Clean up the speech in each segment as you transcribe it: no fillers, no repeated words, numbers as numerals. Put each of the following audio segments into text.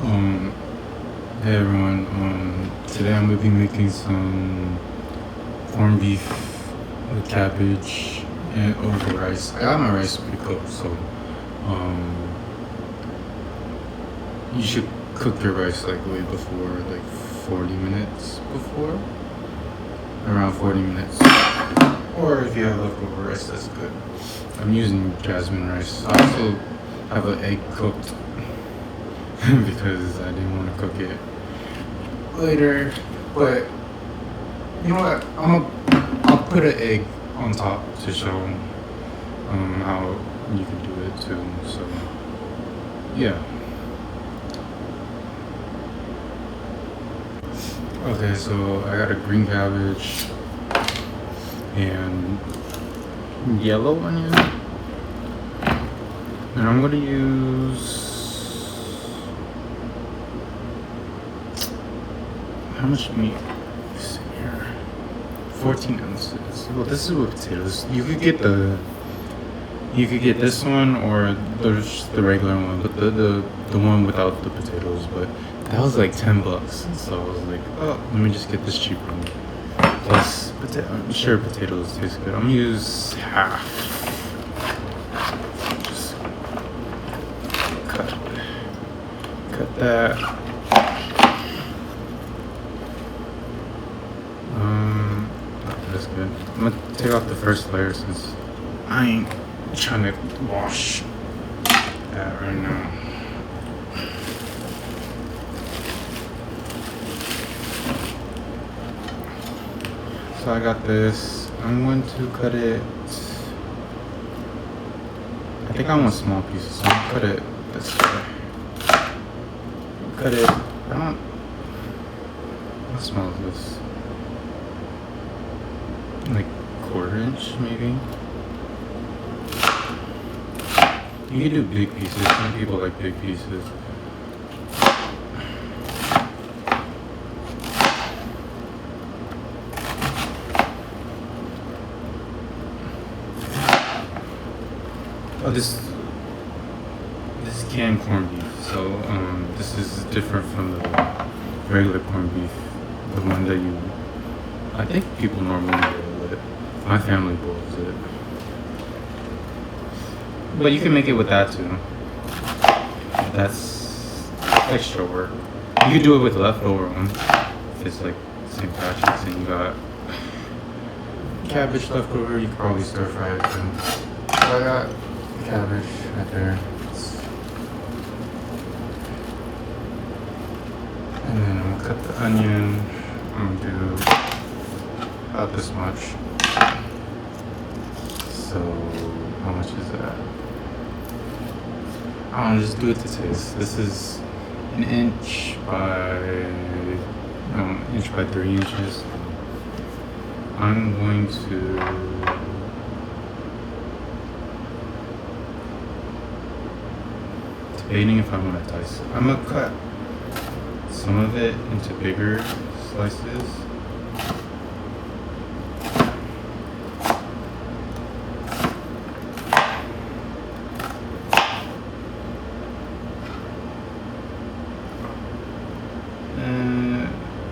Um, hey everyone. Today I'm gonna be making some corned beef with cabbage and over rice. I got my rice pre-cooked, so um, you should cook your rice like way before, like 40 minutes before, around 40 minutes. Or if you have leftover rice, that's good. I'm using Jasmine Rice. I also have an egg cooked because I didn't want to cook it later. But you know what? I'll put an egg on top to show how you can do it too. So yeah. Okay, so I got a green cabbage and yellow onion, and I'm gonna use how much meat is in here? 14 ounces. Well, this is with potatoes. You could get this one or there's the regular one, but the one without the potatoes. But that was like $10, so I was like, oh, let me just get this cheap one. Plus, I'm sure potatoes taste good. I'm gonna use half. Just cut that. That's good. I'm gonna take off the first layer since I ain't trying to wash that right now. So I got this. I'm going to cut it. I think I want small pieces, so I'm gonna cut it this way. Cut it. What smell is this? Like quarter inch, maybe. You can do big pieces. Some people like big pieces. Oh, this is canned corned beef. So this is different from the regular corned beef, the one that I think people normally boil it. My family boils it, but you can make it with that too. That's extra work. You can do it with leftover ones if it's like same batches and you got cabbage left over. You could probably stir fry it too. So I got cabbage right there. And then I'm gonna cut the onion. I'm gonna do about this much. So how much is that? I don't know, just do it to taste. This is an inch by 3 inches. I'm going to debating if I want to dice it. I'm gonna cut some of it into bigger slices.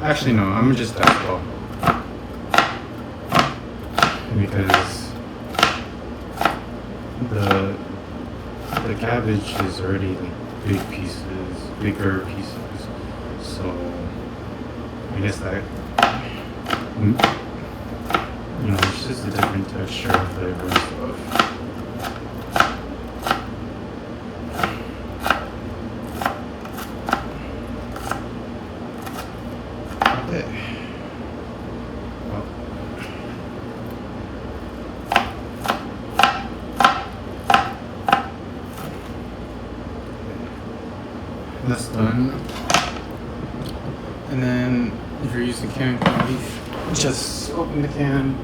Actually, no, I'm gonna just dice it all because the cabbage is already like bigger pieces. So I guess that it's just a different texture and flavor and stuff. Okay. Well, that's done. And then if you're using canned corned beef, just open the can.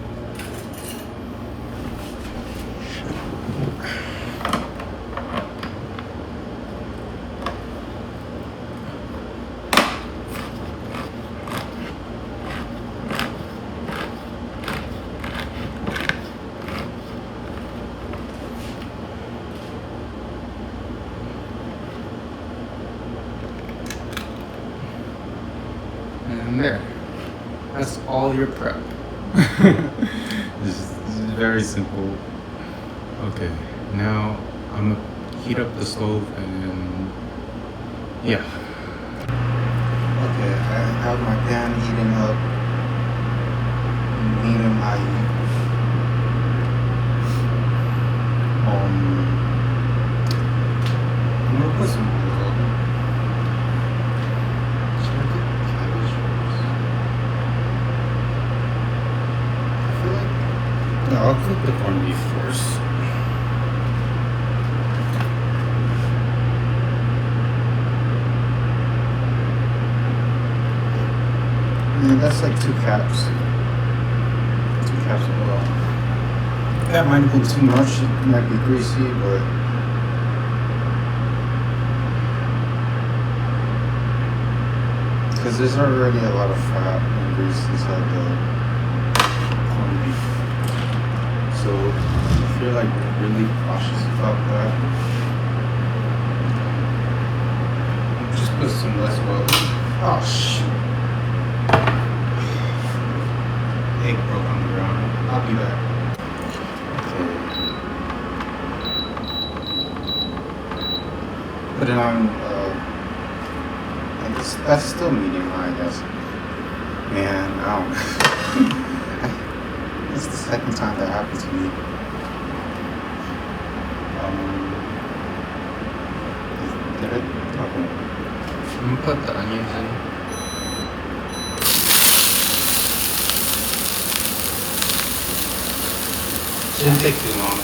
And there. That's all your prep. This is very simple. Okay, now I'm gonna heat up the stove and yeah. Okay, I have my pan heating up. Medium high. I'm gonna put some oil. Should I put cabbage first? I feel like no, I'll cook the corned beef first. Yeah, that's like 2 cups. 2 cups of oil. That might have been too much. It might be greasy, but because there's already a lot of fat and grease inside the corned beef. So if you're like really cautious about that, just put some less oil. Oh shoot. Egg broke on the ground. I'll be back. Okay. Put it on, and that's still medium high, I guess. Man, I don't know. It's the second time that happened to me. Did it? Okay. I'm gonna put the onions in. Shouldn't take too long.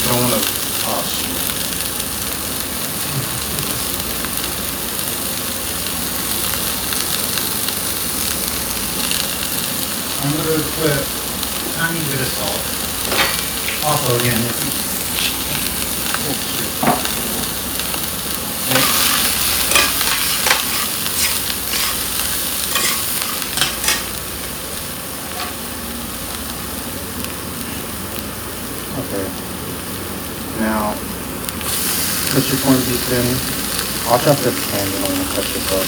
Don't want to. Oh shoot. I'm gonna put a tiny bit of salt. Also, again, if you. Oh shoot. Okay. Now, put your corned beef in. I'll drop the candle and I'll cut this up.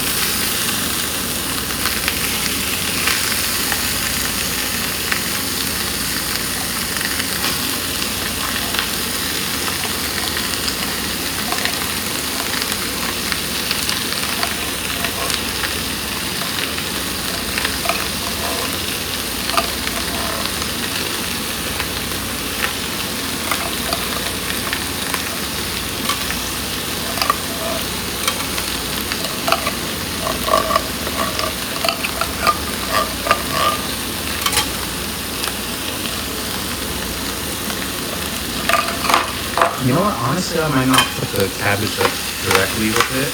You know what? Honestly, I might not put the cabbage up directly with it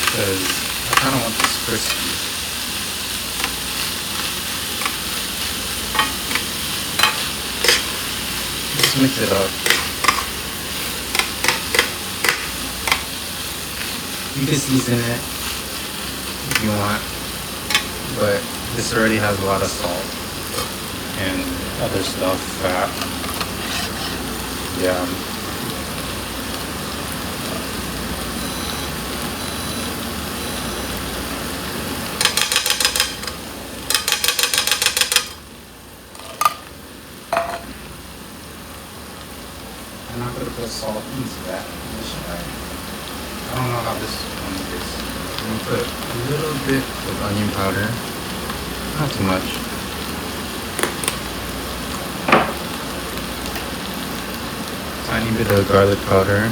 because I kind of want this crispy. Just mix it up. You can season it if you want, but this already has a lot of salt and other stuff, fat. Yeah. And I'm gonna put salt into that. I don't know how this one is. I'm gonna put a little bit of onion powder. Not too much. Tiny bit of garlic powder.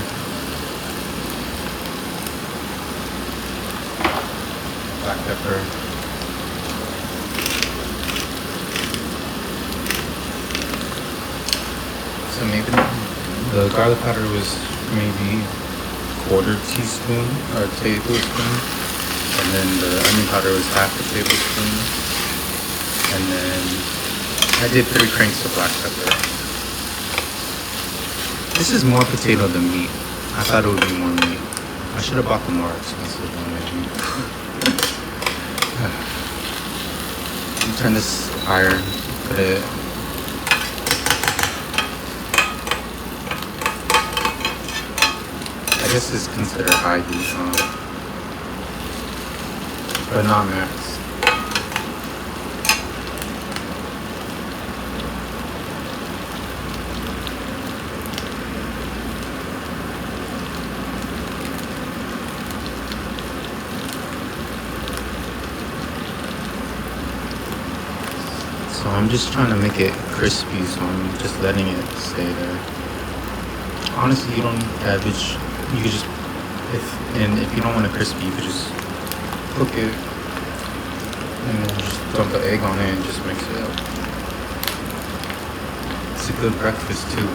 Black pepper. So maybe the garlic powder was maybe 1/4 teaspoon or tablespoon. And then the onion powder was 1/2 tablespoon. And then I did 3 cranks of black pepper. This is more potato than meat. I thought it would be more meat. I should have bought the more expensive one maybe. Turn this higher. Put it. I guess it's considered high heat. but not max. So I'm just trying to make it crispy, so I'm just letting it stay there. Honestly, you don't need cabbage. You could just, if you don't want it crispy, you could just cook it and then just dump the egg on it and just mix it up. It's a good breakfast too.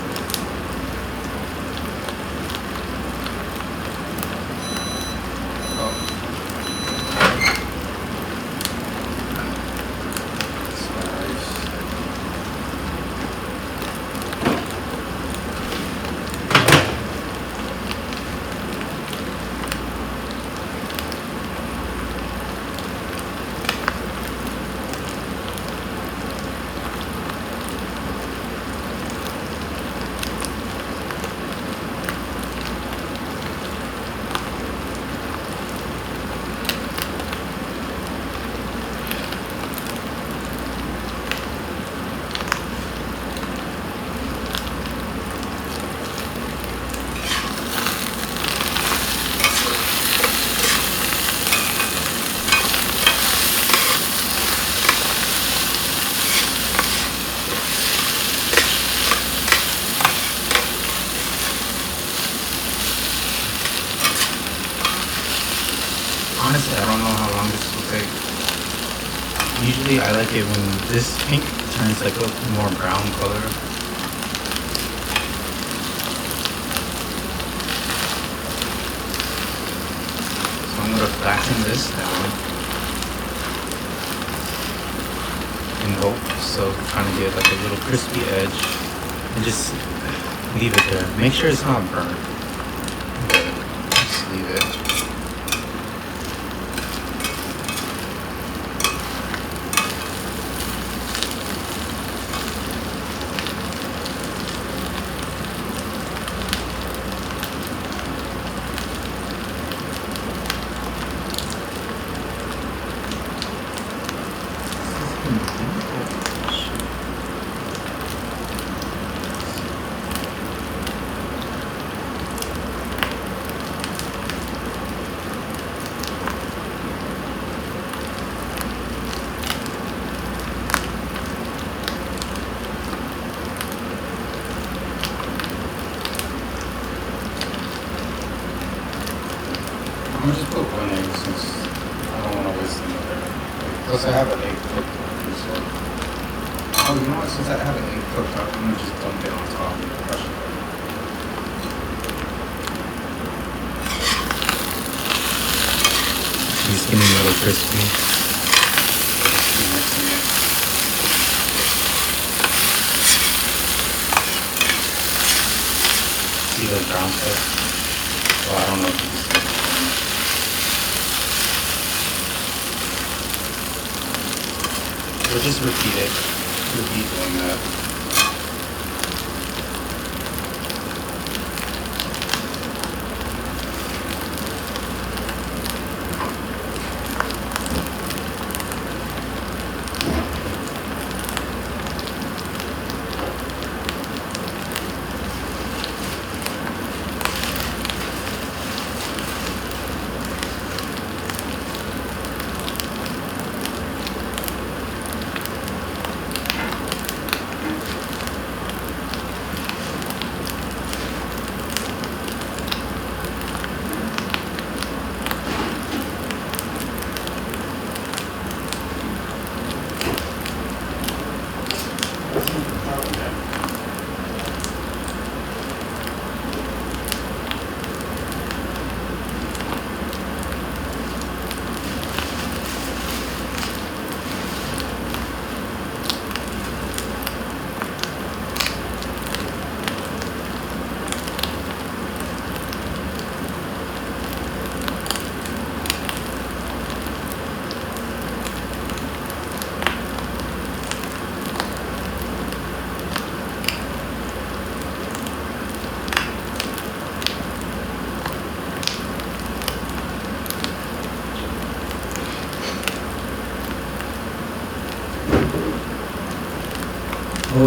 Honestly, I don't know how long this will take. Usually I like it when this pink turns like a more brown color. So I'm gonna flatten this down in hopes of trying to get like a little crispy edge and just leave it there. Make sure it's not burnt, but just leave it. I'm gonna just put one egg since I don't want to waste another. Plus I have an egg cooked already, so. Oh, you know what? Since I have an egg cooked up, I'm gonna just dump it on top and crush it. It's getting a little crispy. Just keep mixing it. See those brown stuff? Well, I don't know if you can see it. We'll just repeat it. Repeat doing that.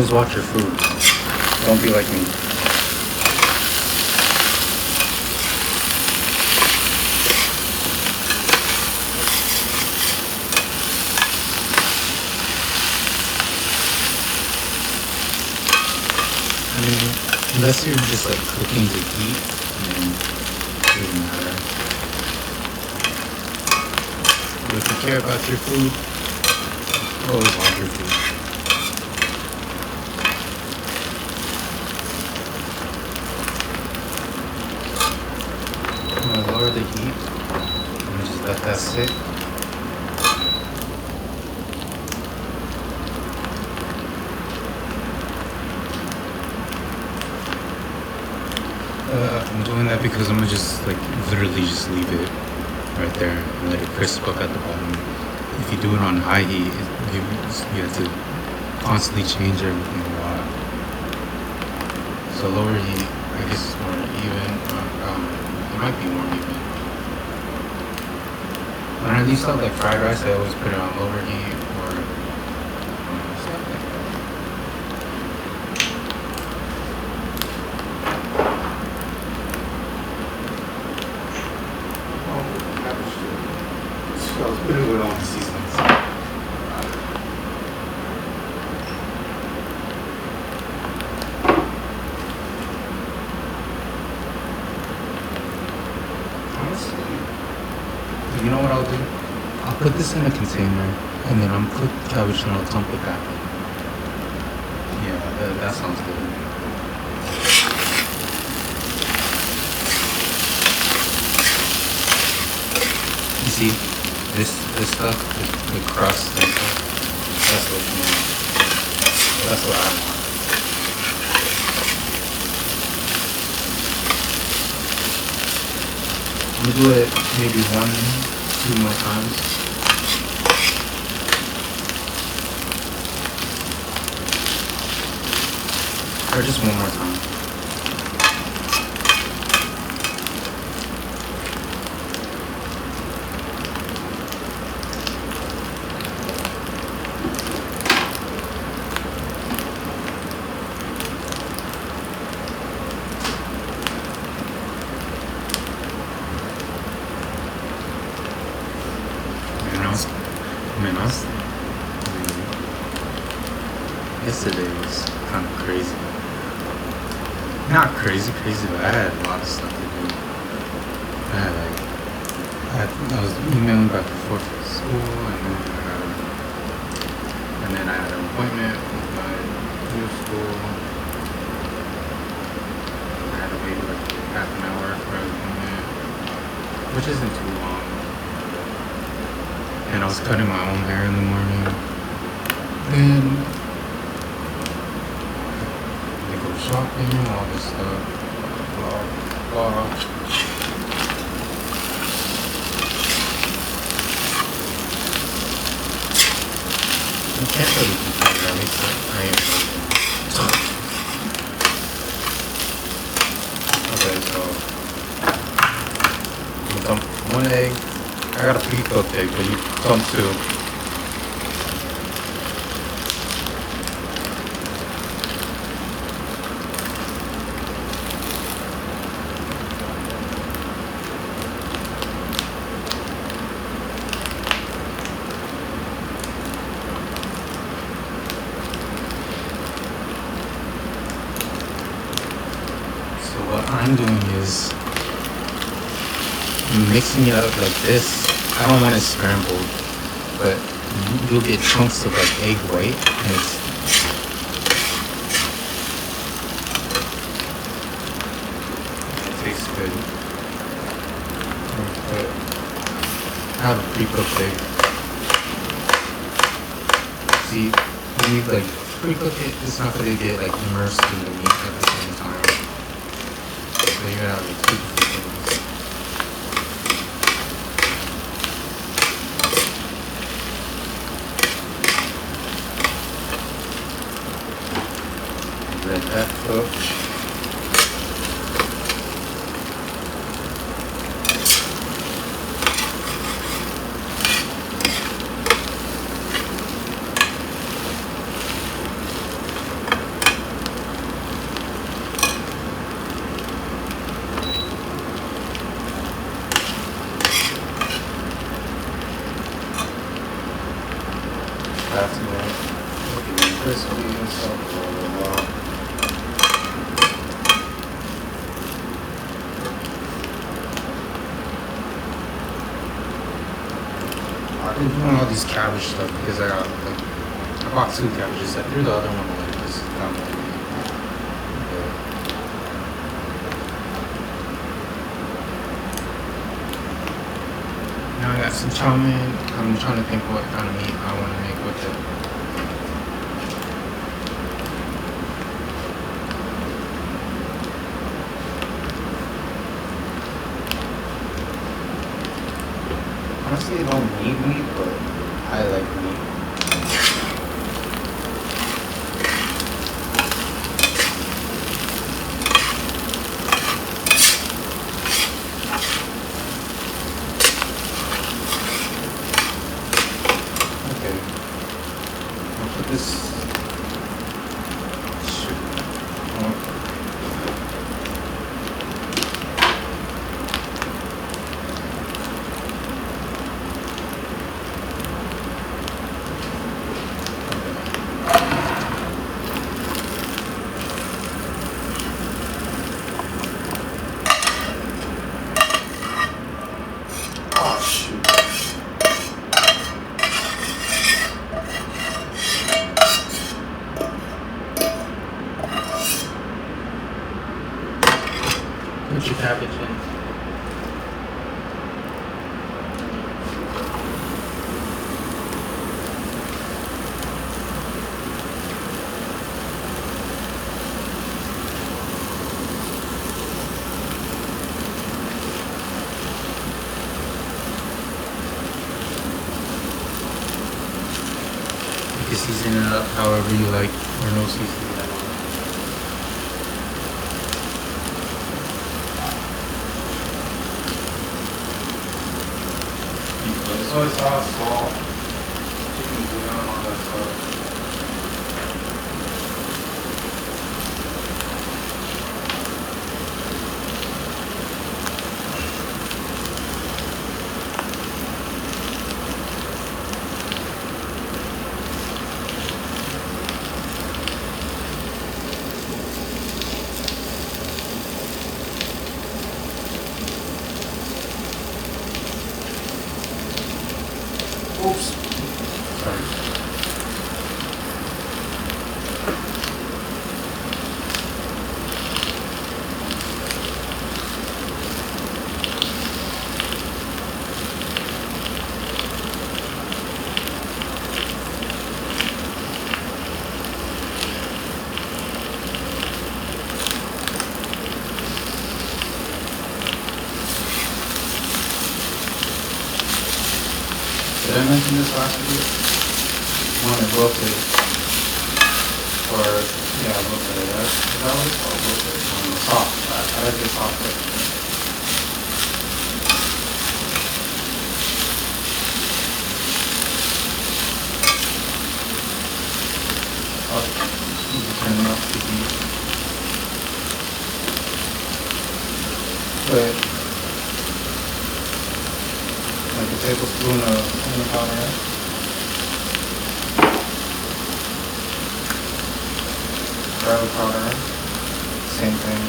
always watch your food. Don't be like me. I mean, unless you're just like cooking to eat, then it doesn't matter. But if you care about your food, always watch your food. I'm gonna lower the heat and just let that sit. I'm doing that because I'm gonna just like literally just leave it right there and let it crisp up at the bottom. If you do it on high heat, you have to constantly change everything a lot. So lower heat, I guess it's more even. It might be more even. When I do stuff like fried rice, I always put it on lower heat or stuff like that. I was putting it on the seasonings. Honestly, you know what I'll do? I'll put this in a container and then I'm cook cabbage and I'll dump it back. Yeah, that sounds good. You see? This stuff, the crust and stuff, that's what you want. That's what I want. I'm gonna do it maybe 1-2 more times. Or just one more time. Yesterday was kind of crazy. Not crazy, but I had a lot of stuff to do. I was emailing back and forth to school, and then I had an appointment with my new school. I had to wait like half an hour for an appointment, which isn't too long. And I was cutting my own hair in the morning. Then shopping, all this stuff, blah, blah. You can't really complain, at least I am working. Okay, so you dump 1 egg. I got a pre-cooked egg, but you dump 2. What I'm doing is mixing it up like this. I don't want it scrambled, but you'll get chunks of like egg white, and it tastes good. But I have a pre-cooked egg. See, when you like pre-cook it, it's not gonna get like immersed in the meat at the same time. So you're gonna have like 2 different things. Let that cook. been doing all these cabbage stuff because I got I bought 2 cabbages. I threw the other one away because down there. Now I got some chow mein. I'm trying to think what kind of meat I want to make with it. Honestly, I don't need meat, but I like meat. Okay. I'll put this. Shoot. Oh shoot. Put your cabbage in. You can season it up however you like, or no seasoning at all. Soy sauce, salt, chicken bouillon, all that stuff. Oops. Sorry. Did I mention this last week? When I rotate, or yeah, rotate. Is that what it's called? Rotate. Soft. I like it soft. Turn it off the heat. But like a tablespoon of onion powder, garlic powder, same thing.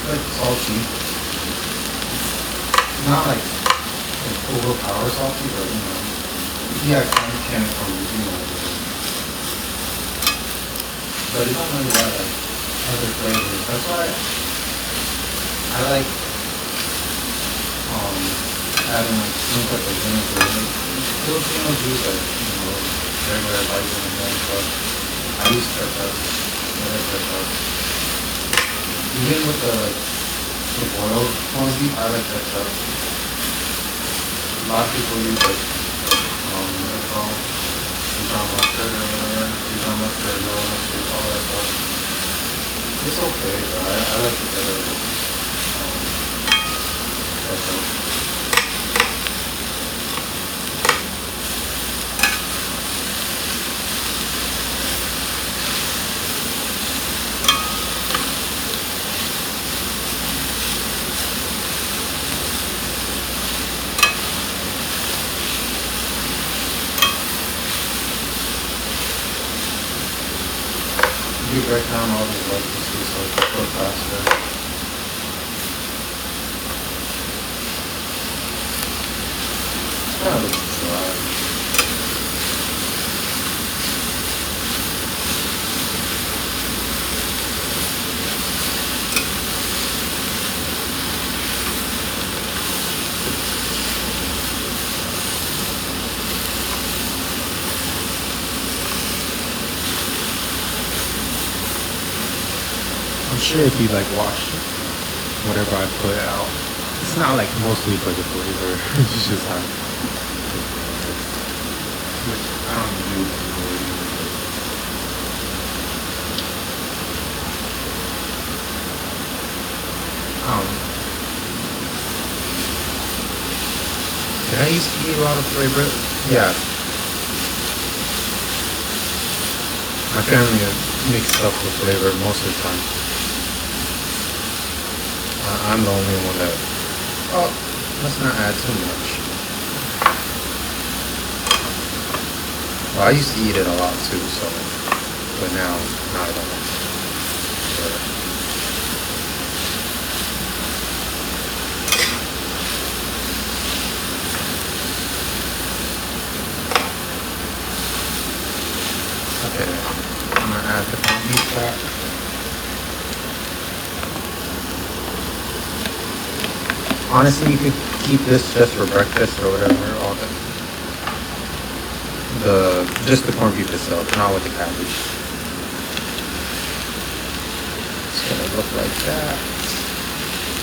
like salty. Not like overpower salty, but you know. Yeah, can from you know. But it don't really have like other flavors. That's why I like adding like some type of vinegar. Like, Filipino juice, like you know, regular vitamin and then stuff. I use ketchup. I like ketchup. Even with the boiled corned beef, I like ketchup. A lot of people use like what they call Dijon mustard or whatever, Dijon mustard, yellow mustard, all that stuff. It's okay, but I like it better with ketchup. You break down all these lettuces so it can cook faster. It's kind of looks dry. I'm sure if you like wash whatever I put out, it's not like mostly for the flavor. It's just how which I don't do. Did I used to eat a lot of flavor? Yeah. My family mixed up the flavor most of the time. I'm the only one that, oh, let's not add too much. Well, I used to eat it a lot too, so, but now I don't. Okay, I'm gonna add the beef back. Honestly, you could keep this just for breakfast or whatever. All just the corned beef itself, not with the cabbage. It's gonna look like that.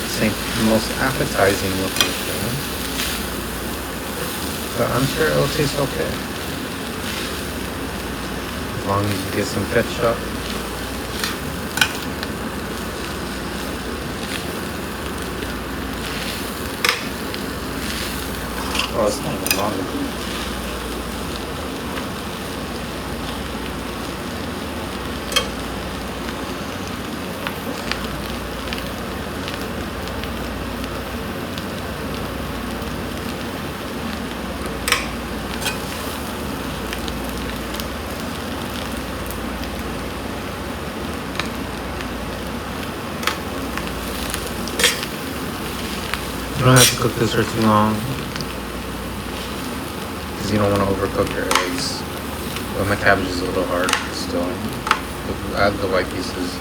This ain't the most appetizing looking thing, but I'm sure it'll taste okay as long as you get some ketchup. Oh, it's kind of a lot of them. You don't have to cook this for too long, because you don't want to overcook your eggs. But my cabbage is a little hard still. Add the white pieces.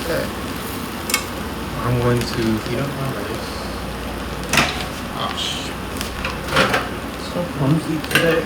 Okay. I'm going to heat up my rice. Oh shit. So clumsy today.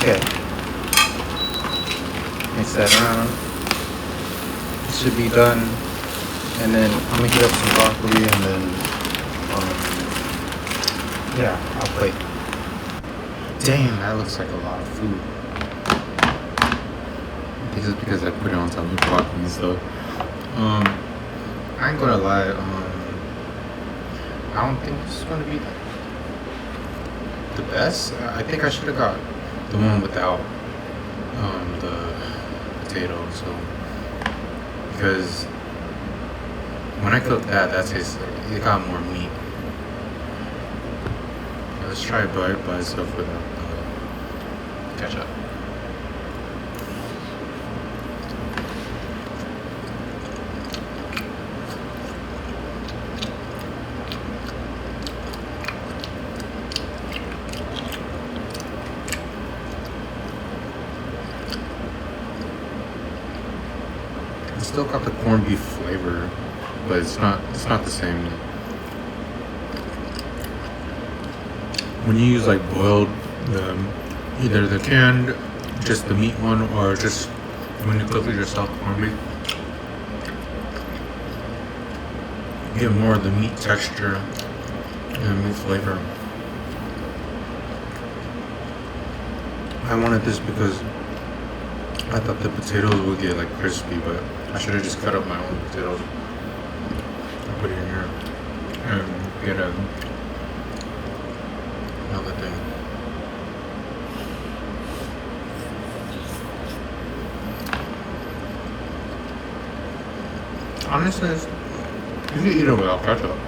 Okay. Mix that around. It should be done. And then I'm gonna heat up some broccoli and then, yeah, I'll plate. Damn, that looks like a lot of food. This is because I put it on top of the broccoli, so. I ain't gonna lie, I don't think this is gonna be the best. I think I should have got the one without the potatoes, so because when I cooked that tasted, it got more meat. Let's try it by itself without the ketchup. It's still got the corned beef flavor, but it's not the same. When you use like boiled, either the canned, just the meat one, or just when you cook it yourself, corned beef, you get more of the meat texture and meat flavor. I wanted this because I thought the potatoes would get like crispy, but I should have just cut up my own potatoes and put it in here and get another thing. Honestly, you can eat it without ketchup.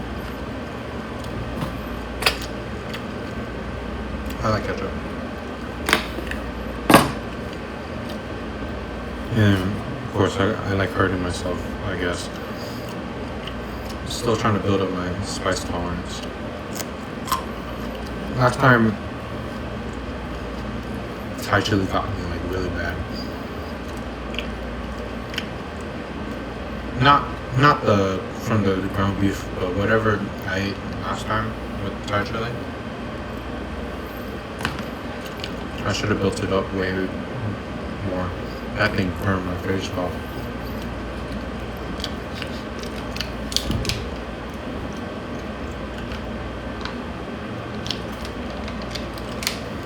I like ketchup. And of course, I like hurting myself, I guess. Still trying to build up my spice tolerance. Last time, Thai chili got me like really bad. Not the from the ground beef, but whatever I ate last time with Thai chili. I should have built it up way more. That thing burned my face off.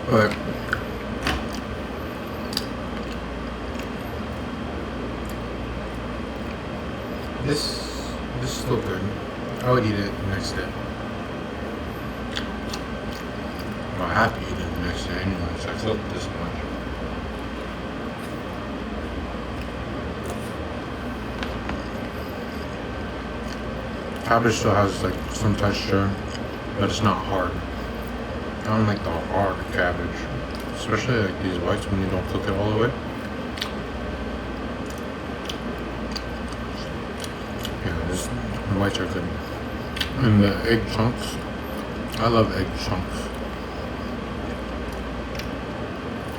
But this is still good. I would eat it the next day. Well, I have to eat it the next day anyways. I cooked this much. Cabbage still has like some texture, but it's not hard. I don't like the hard cabbage, especially like these whites when you don't cook it all the way. Yeah, the whites are good. And the egg chunks, I love egg chunks,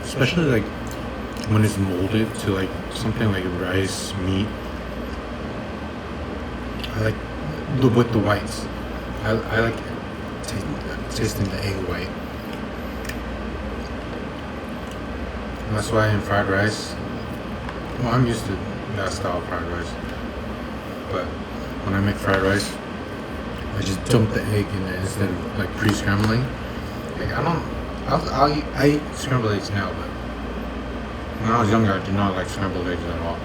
especially like when it's molded to like something like rice, meat. I like with the whites. I like tasting the egg white. And that's why in fried rice, well, I'm used to that style of fried rice, but when I make fried rice, I just dump the egg in there instead of like pre-scrambling. Like I eat scrambled eggs now, but when I was younger, I did not like scrambled eggs at all.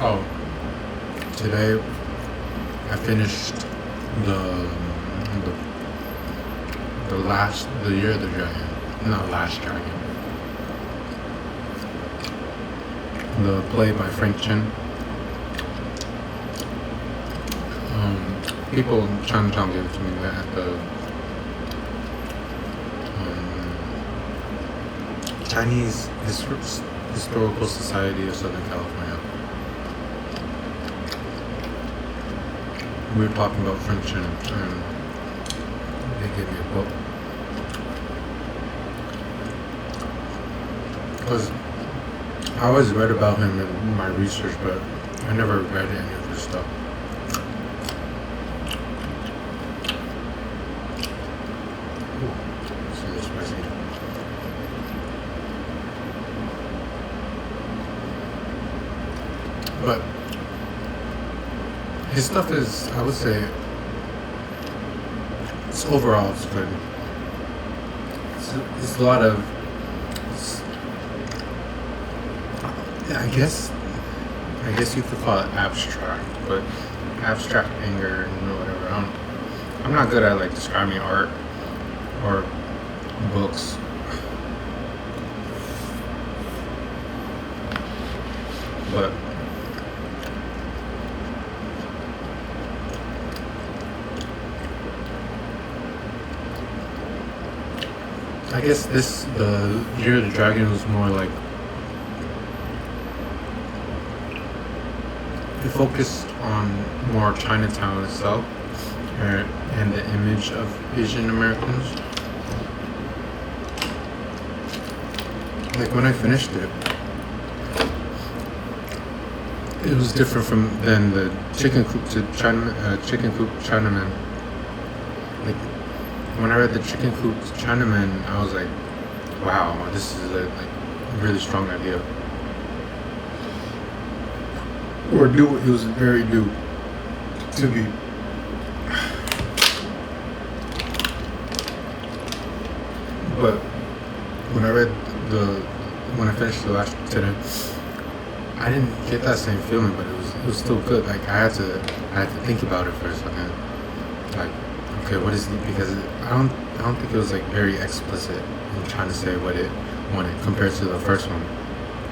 Oh, today I finished the Year of the Dragon, not Last Dragon, the play by Frank Chin. People in Chinatown gave it to me at the Chinese Historical Society of Southern California. We were talking about French and they gave me a book. Because I always read about him in my research, but I never read any of his stuff. Ooh, it's a little spicy. But his stuff is, I would say, it's overall it's good. It's a lot of, I guess you could call it abstract, but abstract anger and whatever. I'm not good at like describing art or books. But I guess the Year of the Dragon was more like, it focused on more Chinatown itself and the image of Asian Americans. Like when I finished it, it was different than the Chicken Coop Chinaman. Like when I read the Chicken Coop Chinaman, I was like, wow, this is a really strong idea. Or it was very due to be. But when I finished the last today, I didn't get that same feeling, but it was still good. Like I had to think about it for a second. Like, okay, what is it? Because I don't think it was like very explicit in trying to say what it wanted compared to the first one.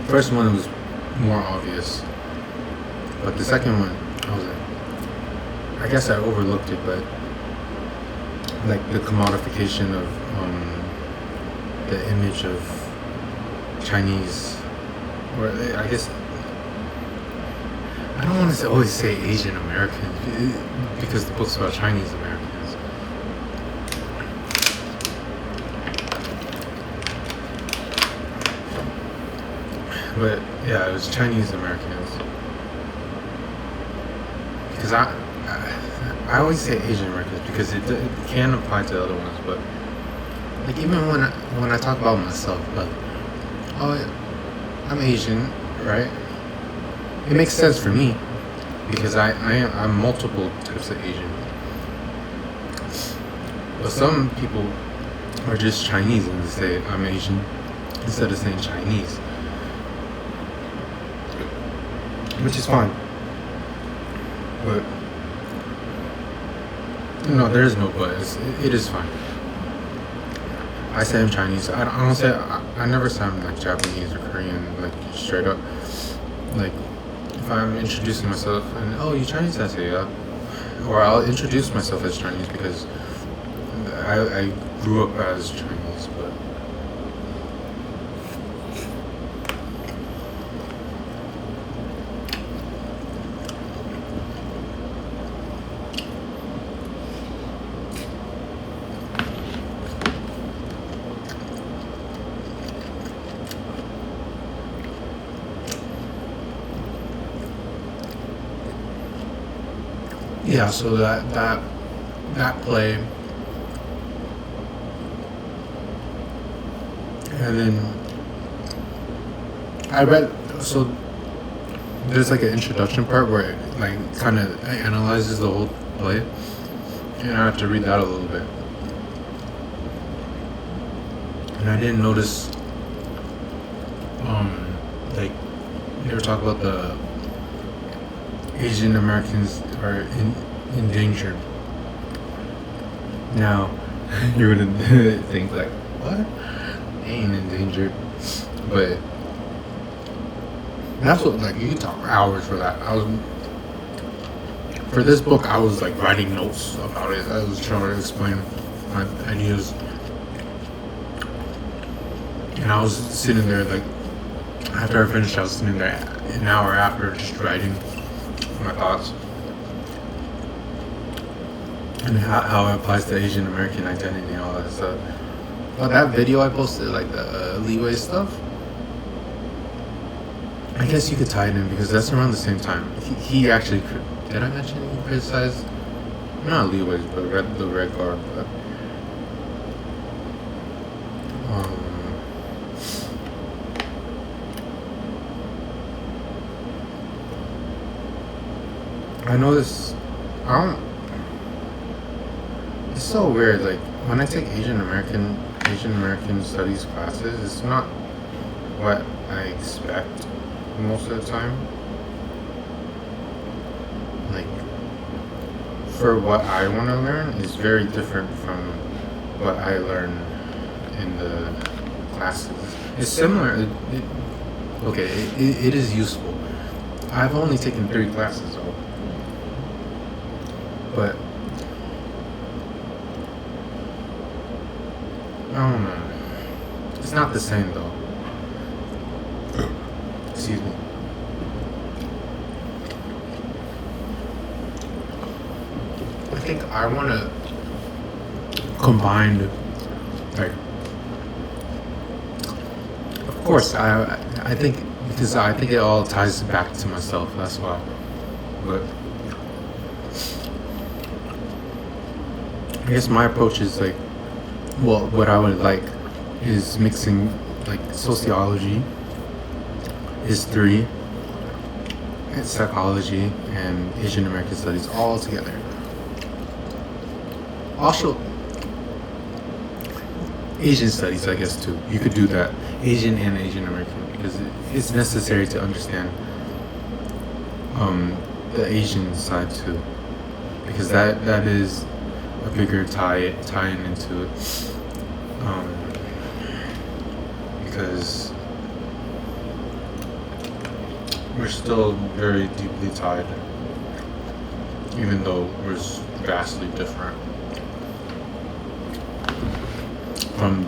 The first one was more obvious. But the second one, I was like, I guess I overlooked it, but like the commodification of the image of Chinese, or I guess, I don't want to always say Asian American, because the book's about Chinese Americans. But yeah, it was Chinese Americans. Because I always say Asian Americans because it can apply to other ones, but like even when I talk about myself, like, oh, I'm Asian, right? It makes sense for me because I'm multiple types of Asian. But some people are just Chinese and they say I'm Asian instead of saying Chinese, which is fine. But no, there is no but. It is fine. I say I'm Chinese. I never say I'm like Japanese or Korean, like straight up. Like if I'm introducing myself and oh, you Chinese, I say yeah. Or I'll introduce myself as Chinese because I grew up as Chinese, but yeah, so that play, and then I read, so there's like an introduction part where it like kind of analyzes the whole play, and I have to read that a little bit, and I didn't notice, like they were talking about the Asian Americans are endangered. Now, you wouldn't think like, what? They ain't endangered. But that's what, like, you can talk for hours for that. For this book, I was like writing notes about it. I was trying to explain my ideas. And I was sitting there, like, after I finished, I was sitting there an hour after just writing my thoughts and how it applies to Asian American identity and all that stuff. But that video I posted, like the leeway stuff, I guess you could tie it in because that's around the same time. He actually, did I mention he criticized, not Leeway's, but the Red Guard, but I know this, it's so weird, like, when I take Asian American studies classes, it's not what I expect most of the time. Like, for what I want to learn is very different from what I learn in the classes. It's similar, it is useful. I've only taken 3 classes though. But I don't know. It's not the same though. Excuse me. I think I want to combine, like, of course, I think, because I think it all ties back to myself, that's why. But I guess my approach is like, well, what I would like is mixing like sociology, history, and psychology, and Asian American studies all together. Also, Asian studies, I guess, too. You could do that. Asian and Asian American, because it's necessary to understand the Asian side too, because that is a bigger tie-in into it, because we're still very deeply tied, even though we're vastly different from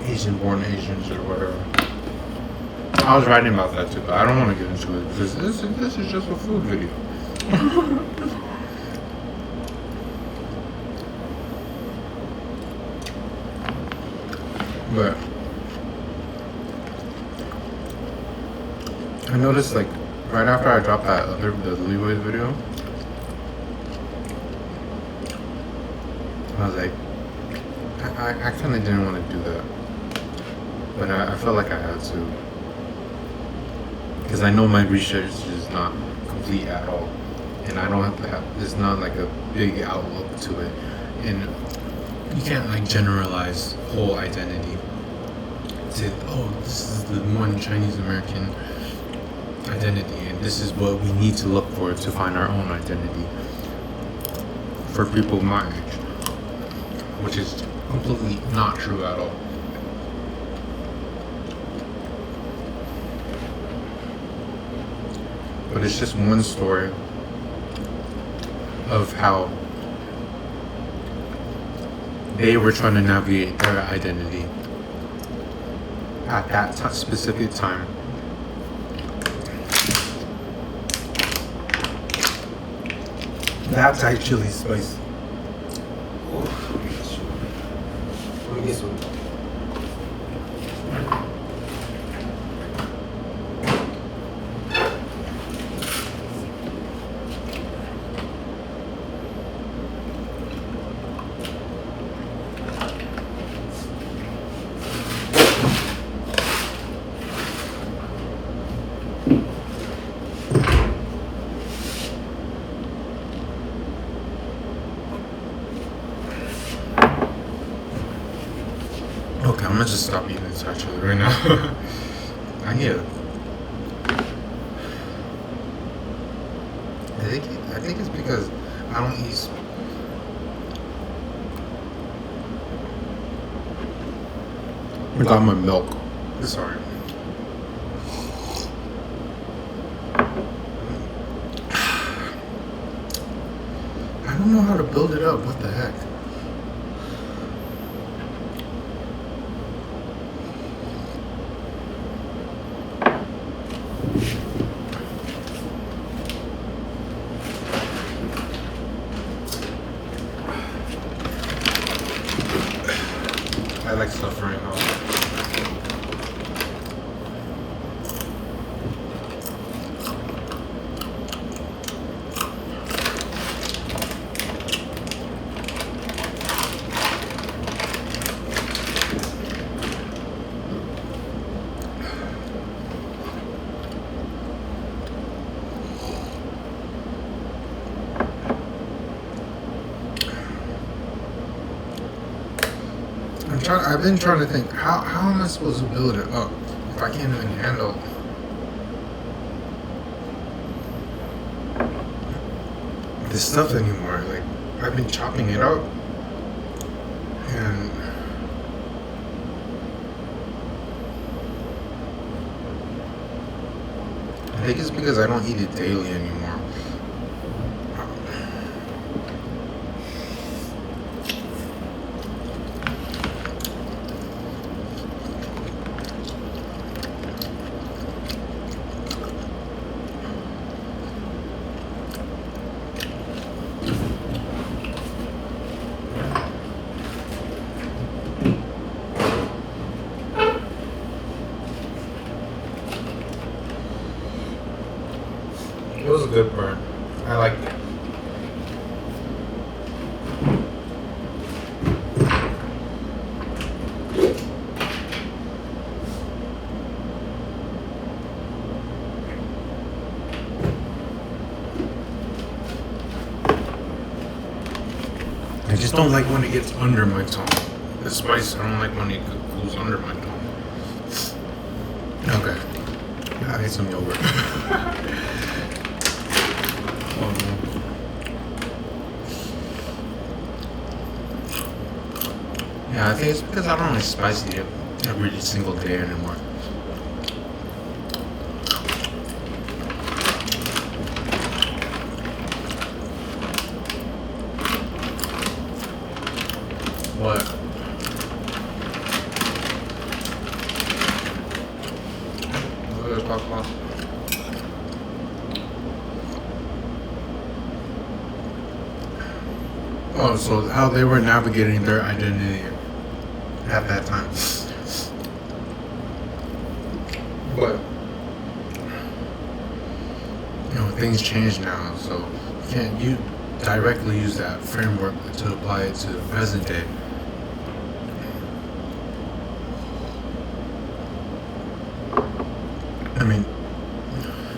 Asian-born Asians or whatever. I was writing about that too, but I don't want to get into it because this is just a food video. But I noticed, like, right after I dropped the Leeway video, I was like, I kind of didn't want to do that, but I felt like I had to, because I know my research is not complete at all, and I don't have there's not like a big outlook to it, and you can't like generalize whole identity to, oh, this is the one Chinese American identity, and this is what we need to look for to find our own identity for people my age, which is completely not true at all. But it's just one story of how they were trying to navigate their identity at that specific time. That's actually spicy. Let me get some. Okay, I'm gonna just stop eating this actually right now. I need it. I think it's because I don't eat. I got my milk. Sorry. I don't know how to build it up. What the heck? I like suffering. I've been trying to think. How am I supposed to build it up if I can't even handle this stuff anymore? Like, I've been chopping it up, and I think it's because I don't eat it daily anymore. It was a good burn. I liked it. I just don't like when it gets under my tongue. The spice, I don't like when it goes under my tongue. Okay. I ate some yogurt. Yeah, I think it's because I don't like spicy every single day anymore. What? What did I talk about? Oh, so how they were navigating their identity at that time. But, things change now, so you can't directly use that framework to apply it to the present day. I mean,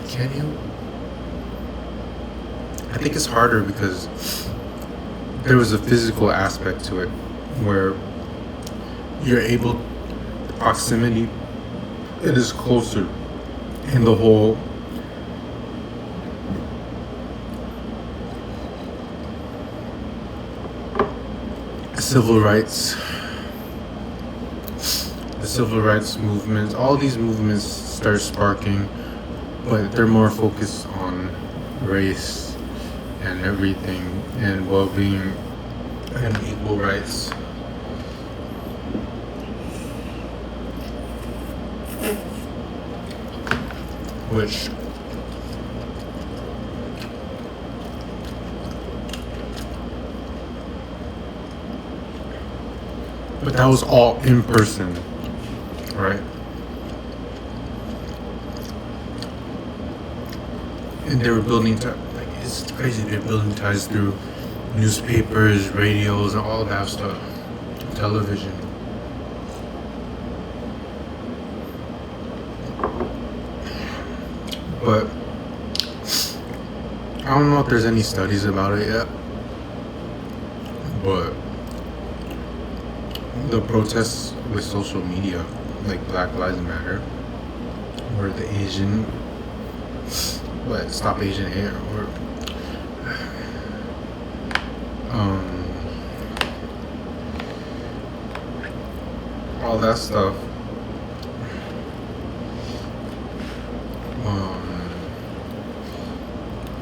can you? I think it's harder because there was a physical aspect to it where you're able, the proximity, it is closer in the whole civil rights, the civil rights movements, all these movements start sparking, but they're more focused on race and everything and well-being and equal rights. Which but that was all in person, right? And they were building like, it's crazy, they're building ties through newspapers, radios, and all that stuff, television. But I don't know if there's any studies about it yet, but the protests with social media, like Black Lives Matter, or the Asian, Stop Asian Hate, or all that stuff.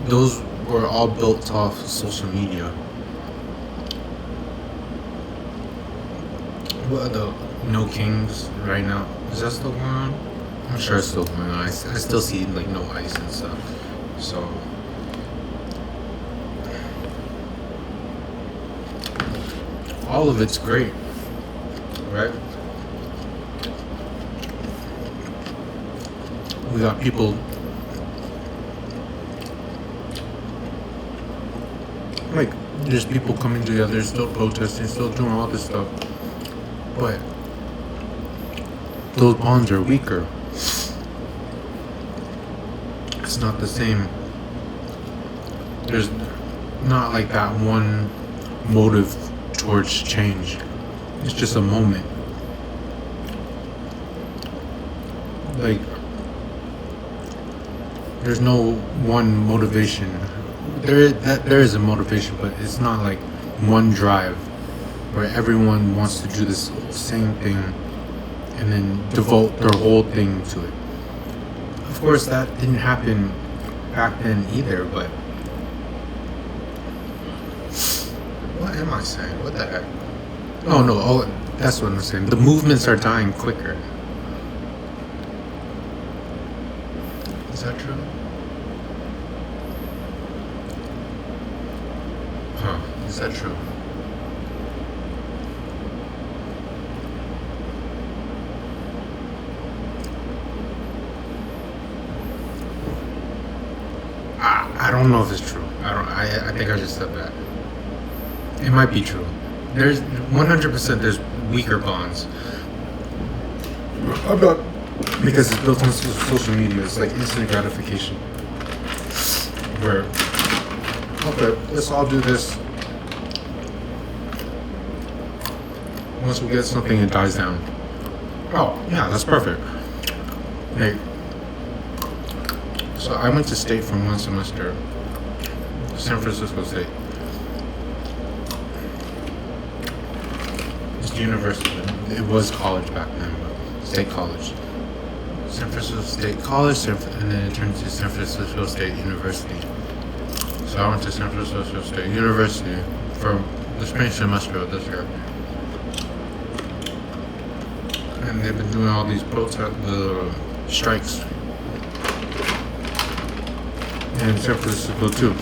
Those were all built off social media. What the No Kings right now? Is that still going on? I'm sure it's still going on. I still see like no ice and stuff. So all of it's great, right? We got people like there's people coming together, still protesting, still doing all this stuff. But those bonds are weaker. It's not the same. There's not like that one motive towards change It's just a moment. Like, there's no one motivation. There is a motivation, but it's not like one drive where everyone wants to do this same thing and then devote their whole thing to it. Of course, that didn't happen back then either, but what am I saying? What the heck? Oh, that's what I'm saying. The movements are dying quicker. Is that true? Huh, is that true? I don't know if it's true. I think I just said that. It might be true. There's 100% there's weaker bonds. Because it's built on social media. It's like instant gratification. Where, okay, let's all do this. Once we get something, it dies down. Oh, yeah, that's perfect. Hey, so I went to state for 1 semester. San Francisco State. It's university. It was college back then, but state college. San Francisco State College, and then it turned to San Francisco State University. So I went to San Francisco State University for the spring semester of this year. And they've been doing all these strikes. And San Francisco too.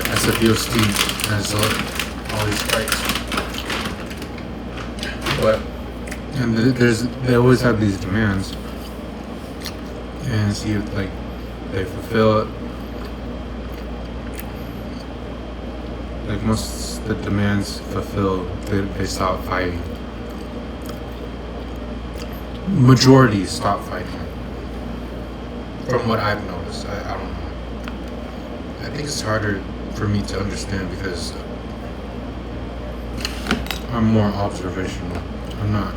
SFUST has all these strikes. But, and they always have these demands. And see if like they fulfill it. Like once the demands fulfilled, they stop fighting. Majority stop fighting. From what I've noticed, I don't know. I think it's harder for me to understand because I'm more observational. I'm not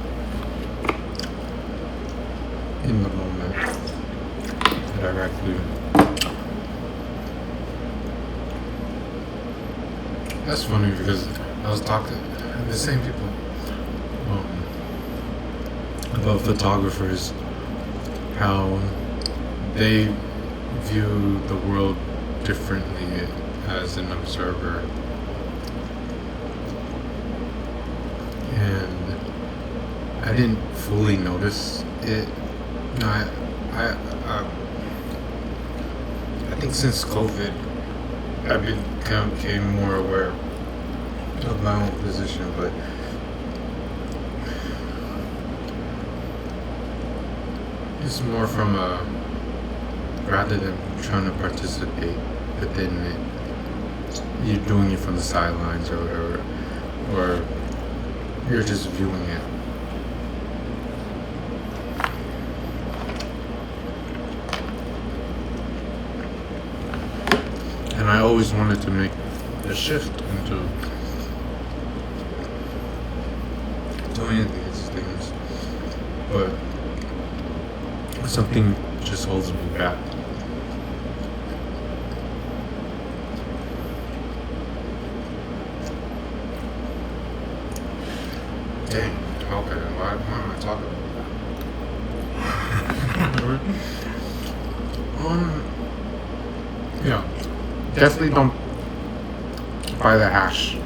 in the moment directly. That's funny because I was talking to the same people about photographers, how they view the world differently as an observer, and I didn't fully notice it. I think since COVID, I became more aware of my own position, but it's more from rather than trying to participate within it, you're doing it from the sidelines or whatever, or you're just viewing it. And I always wanted to make the shift into doing these things, but something just holds me back. Dang, okay, why am I talking about that? Yeah. Definitely don't buy the hash.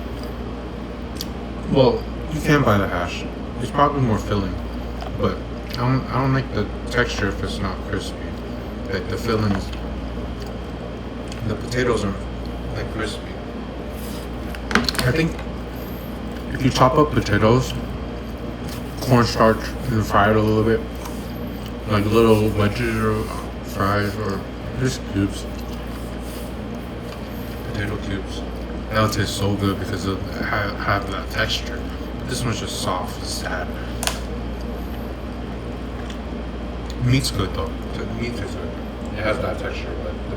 Well, you can buy the hash. It's probably more filling, but I don't like the texture if it's not crispy. Like the fillings, the potatoes are like crispy. I think if you chop up potatoes, cornstarch, and fry it a little bit, like little wedges or fries or just cubes. Potato cubes. That would taste so good because it have that texture. But this one's just soft, sad. Meat's good though. The meat is good. It has that texture, but the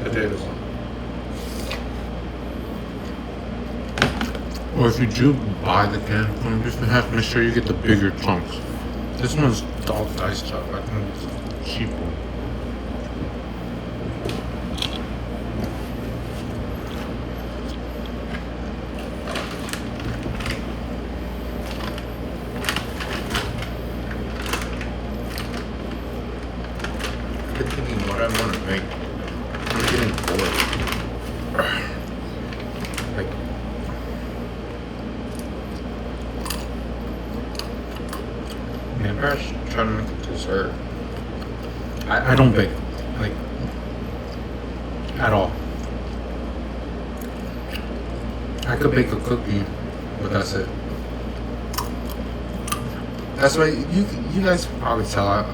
potatoes don't. Or if you do buy the canned corned beef, you have to make sure you get the bigger chunks. This one's all diced up. I think it's cheaper. I'm thinking what I want to make. I'm getting bored. Like, maybe I should try to make a dessert. I don't bake, like, at all. I could bake a cookie, but that's it. That's why you guys probably tell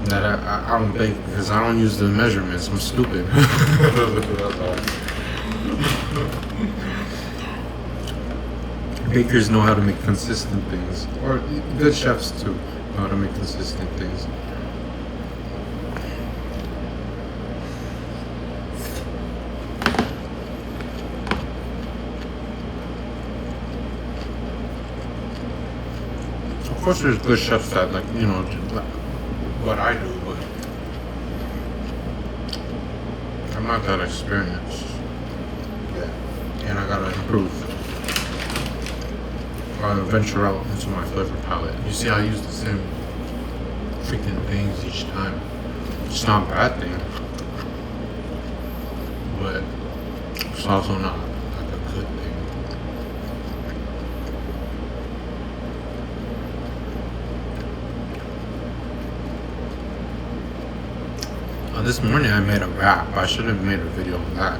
that I don't bake because I don't use the measurements. I'm stupid. That's all. Bakers know how to make consistent things, or good chefs too know how to make consistent things. Of course, there's good chefs that like what I do, but I'm not that experienced. Yeah, and I gotta improve. Venture out into my flavor palette. You see, I use the same freaking things each time. It's not a bad thing, but it's also not like a good thing. This morning I made a wrap. I should have made a video on that.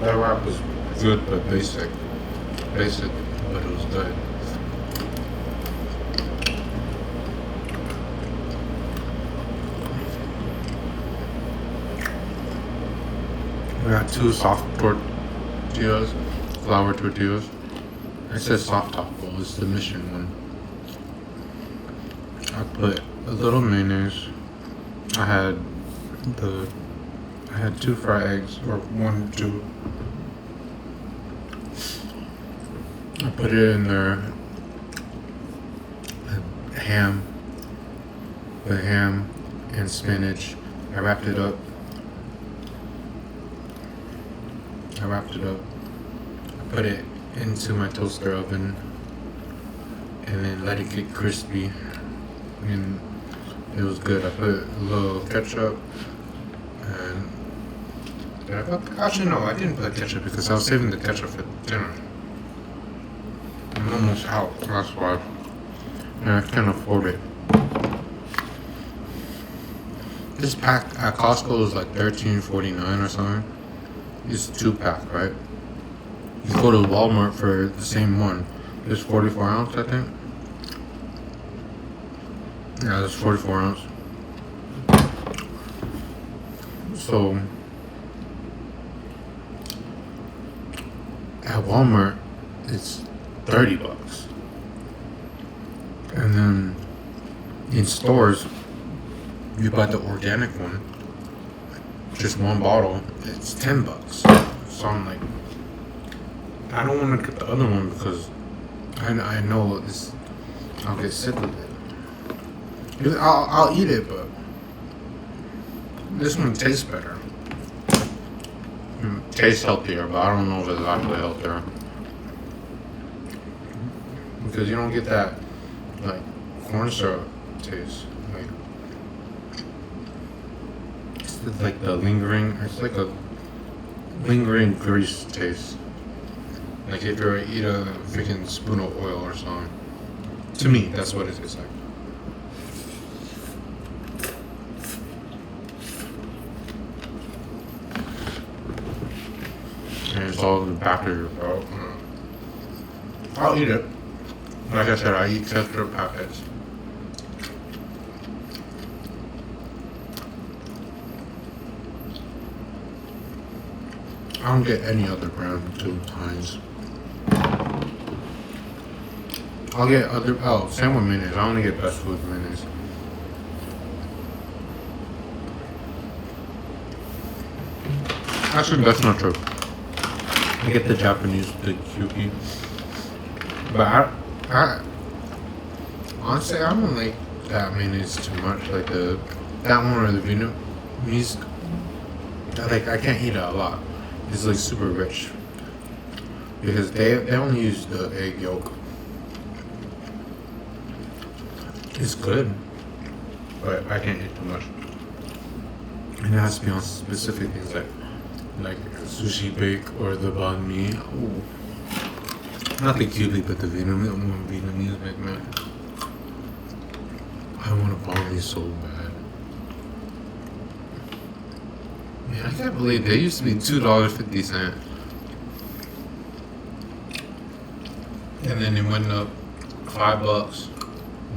That wrap was good but basic. Basic, but it was good. We got 2 soft tortillas, flour tortillas. It says soft taco, it's the Mission one. I put a little mayonnaise. I had 2 fried eggs, or 1, 2. I put it in there. Ham and spinach. I wrapped it up. I put it into my toaster oven and then let it get crispy. And it was good. I put a little ketchup and actually no, I didn't put ketchup because I was saving the ketchup for dinner. I'm almost out, that's why. And I can't afford it. This pack at Costco is like $13.49 or something. It's 2-pack, right? You go to Walmart for the same one. It's 44 ounce, I think. Yeah, it's 44 ounce. So at Walmart, it's $30. And then in stores, you buy the organic one, just 1 bottle, it's $10. So I'm like, I don't want to get the other one because I know I'll get sick with it. I'll eat it, but this one tastes better. Tastes healthier, but I don't know if it's actually healthier. Because you don't get that, like, corn syrup taste. It's like the lingering, it's like a lingering grease taste. Like if you eat a freaking spoon of oil or something. To me, that's what it tastes like. And it's all in the back of your throat. I'll eat it. Like I said, I eat Tetra packets. I don't get any other brand 2 times. I'll get same with mayonnaise. I only get Best Food mayonnaise. Actually, that's not true. I get the Japanese, the Kyuki. But I honestly, I don't like that mayonnaise too much. Like that one or the Vietnamese. Like I can't eat it a lot. It's like super rich because they only use the egg yolk. It's good, but I can't eat too much. And it has to be on specific things like sushi bake or the banh mi. Ooh. Not the Cuban, but the Vietnamese bake, man. I want a banh mi so bad. Man, I can't believe they used to be $2.50. And then it went up $5.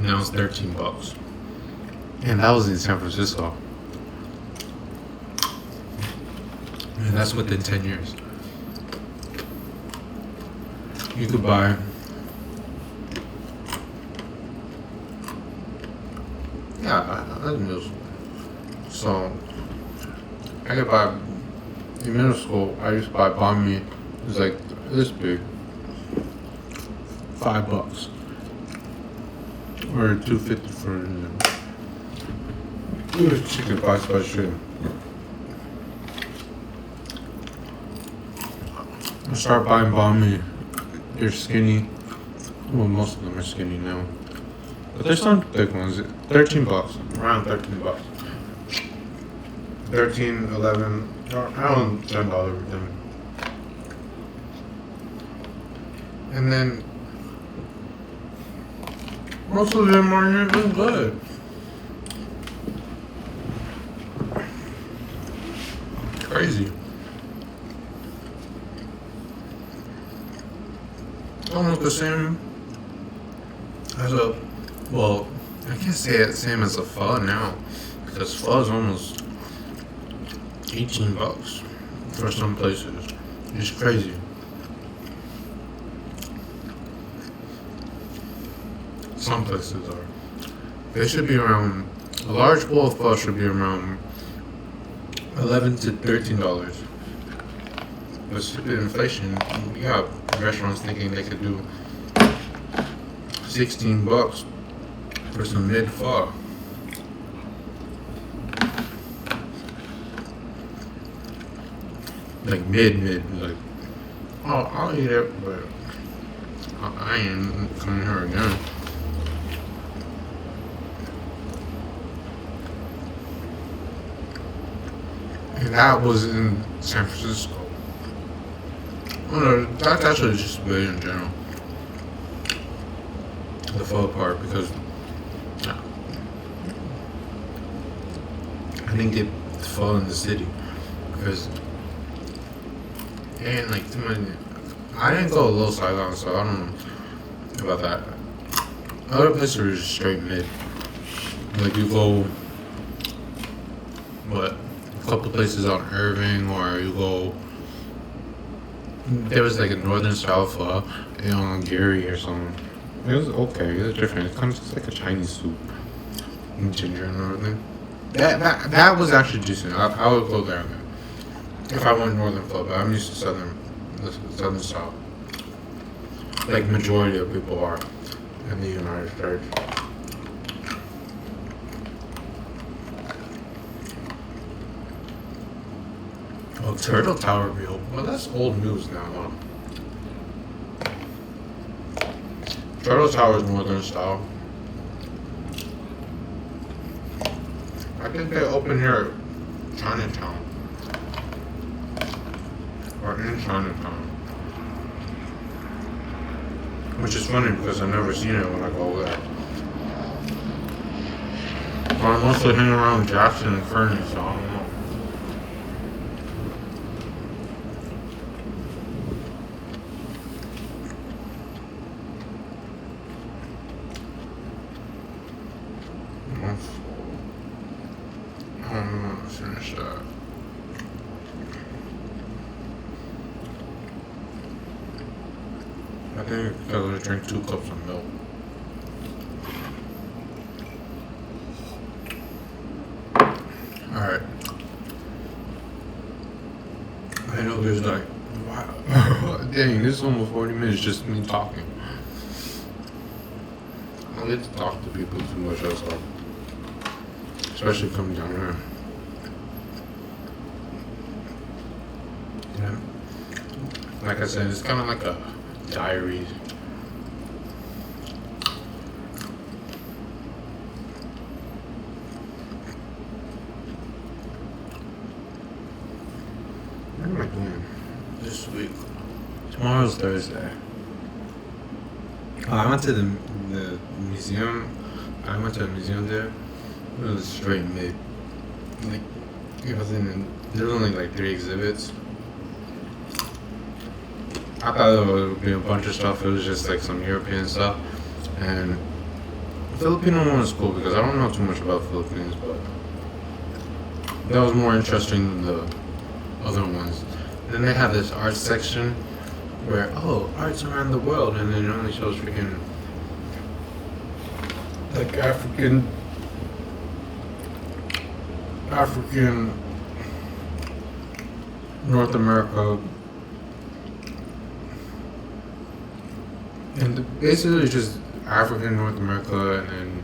Now it's $13. And that was in San Francisco. And that's within 10 years. You could buy that's middle school. So I could buy in middle school. I used to buy banh mi. It was like this big, $5 or $2.50 for it was chicken pie spice chicken. I start buying banh mi. They're skinny. Well, most of them are skinny now. But there's some thick ones. $13. Around $13. 13, 11, around $10 with them. And then most of them aren't even good. Crazy. Almost the same as I can't say it's the same as a pho now, because pho is almost $18 for some places. It's crazy. Some places are. They should be around, a large bowl of pho should be around $11 to $13. With stupid inflation, we got restaurants thinking they could do $16 for some mid pho. Like mid, like, oh, I'll eat it, but I ain't coming here again. And that was in San Francisco. Oh no, that's actually just good in general. The pho part, because I didn't get pho in the city because it ain't like too many. I didn't go a little Saigon, so I don't know about that. Other places are just straight mid. Like you go, a couple places on Irving, or you go. There was like a northern style pho on Gary or something. It was okay. It was different. It comes just like a Chinese soup, and ginger and everything. That was actually decent. I would go there if I went northern pho, but I'm used to southern style. Like majority of people are in the United States. Oh, Turtle Tower reopened. Well, that's old news now, huh? Turtle Tower is northern style. I think they open here at Chinatown. Or in Chinatown. Which is funny because I've never seen it when I go there. But I mostly hang around Jackson and Kearney, so I don't know. Finish that. I think I'm gonna drink 2 cups of milk. Alright. I know there's like, dang, this is almost 40 minutes just me talking. I get to talk to people too much outside. Especially coming down here. Yeah. Like I said, it's kind of like a diary. What am I doing this week? Tomorrow's Thursday. I went to the museum. I went to a museum there. It was straight mid. Like, it wasn't. There was only like 3 exhibits. I thought there would be a bunch of stuff. It was just like some European stuff, and the Filipino one was cool because I don't know too much about Philippines, but that was more interesting than the other ones. Then they have this art section where arts around the world, and then it only shows freaking like African North America, and basically just African North America, and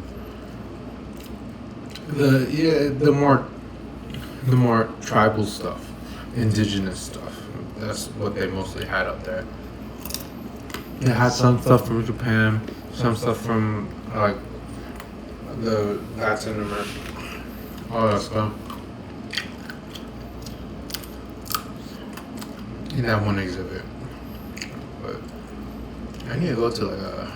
then the more tribal stuff, indigenous stuff. That's what they mostly had up there. They had some stuff from Japan, some stuff from like the Latin America, all that stuff. In that one exhibit, but I need to go to like